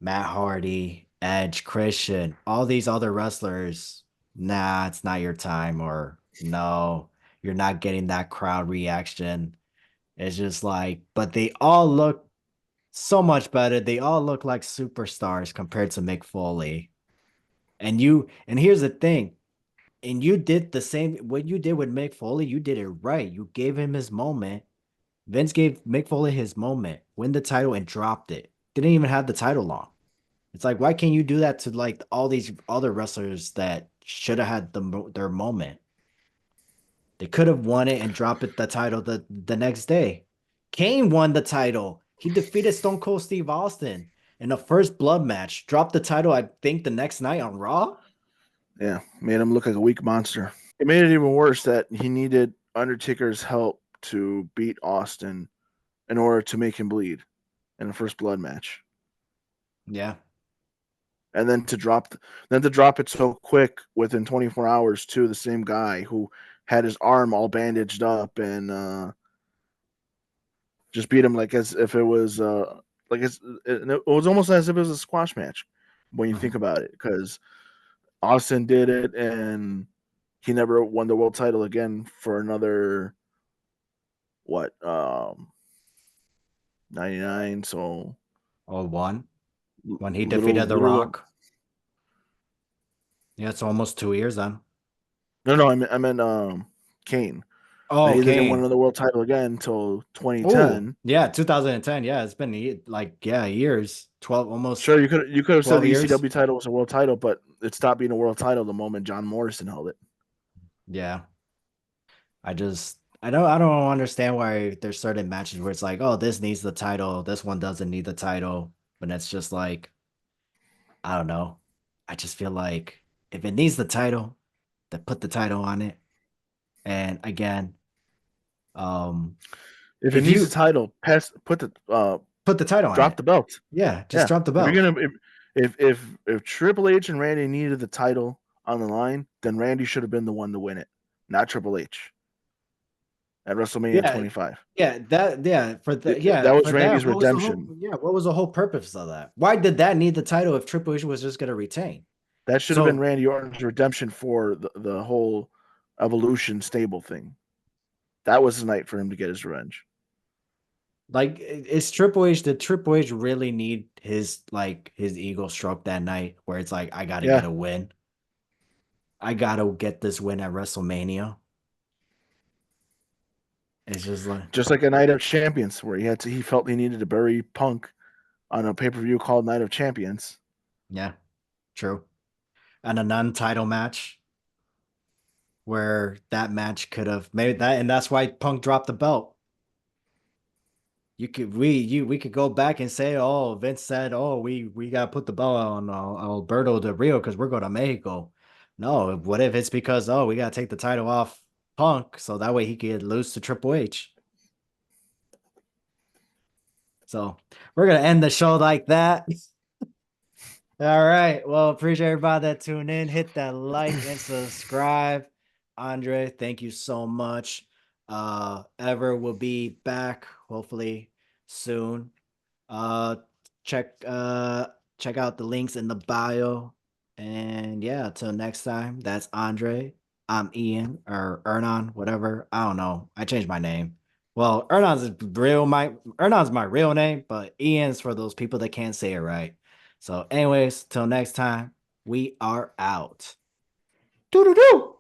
Matt Hardy, Edge, Christian, all these other wrestlers, nah, it's not your time, or no, you're not getting that crowd reaction. It's just like, but they all look so much better. They all look like superstars compared to Mick Foley. And here's the thing, and you did the same, what you did with Mick Foley, you did it right. You gave him his moment. Vince gave Mick Foley his moment, win the title and dropped it. Didn't even have the title long. It's like, why can't you do that to like all these other wrestlers that should have had their moment? They could have won it and dropped it the title the next day. Kane won the title. He defeated Stone Cold Steve Austin in the first blood match. Dropped the title, I think, the next night on Raw.
Yeah, made him look like a weak monster. It made it even worse that he needed Undertaker's help to beat Austin in order to make him bleed in the first blood match.
Yeah.
And then to drop it so quick within 24 hours to the same guy who had his arm all bandaged up and just beat him like as if it was it was almost as if it was a squash match when you think about it because Austin did it and he never won the world title again for another what 99, so
Oh, one when he
little
defeated The
little
Rock. Yeah, it's almost 2 years then.
no, I meant Kane. And
Oh,
he didn't win
Kane.
another world title again until
Oh,
2010.
yeah, 2010. Yeah, it's been like, yeah, years. 12, almost
Sure, you could have said
12
the
years.
ECW title was a world title, but it stopped being a world title the moment John Morrison held it.
Yeah. I don't understand why there's certain matches where it's like, oh, this needs the title, this one doesn't need the title, but it's just like, I don't know. I just feel like if it needs the title, then put the title on it. And again, um,
If it
if
needs the
you
title, put the
put the title on
drop
it,
the belt.
yeah, just
Yeah,
drop the
if you're
belt.
gonna if Triple H and Randy needed the title on the line, then Randy should have been the one to win it, not Triple H. at WrestleMania
Yeah,
25.
yeah,
That was
for that,
Randy's
what was the whole
redemption.
what was the whole purpose of that? Why did that need the title if Triple H was just gonna retain?
That should have been
So
Randy Orton's redemption for the whole Evolution stable thing. That was the night for him to get his revenge.
like is Triple H did Triple H really need his his ego stroke that night where it's like I gotta get
Yeah,
a win. I gotta get this win at WrestleMania. It's just like
just like a Night of Champions, where he felt he needed to bury Punk on a pay per view called Night of Champions.
yeah, true. And a non-title match where that match could have made that, and that's why Punk dropped the belt. We could go back and say, oh, Vince said, oh, we gotta put the belt on Alberto Del Rio because we're going to Mexico. No, what if it's because we gotta take the title off Punk so that way he could lose to Triple H. So we're gonna end the show like that. All right. Well, appreciate everybody that tuned in. Hit that like and subscribe. Andre, thank you so much. Ever will be back hopefully soon. Uh check check out the links in the bio. And yeah, till next time, that's Andre. I'm Ian or Ernon, whatever. I don't know. I changed my name. Well, Ernon's my real name, but Ian's for those people that can't say it right. So, anyways, till next time, we are out. Doo doo doo.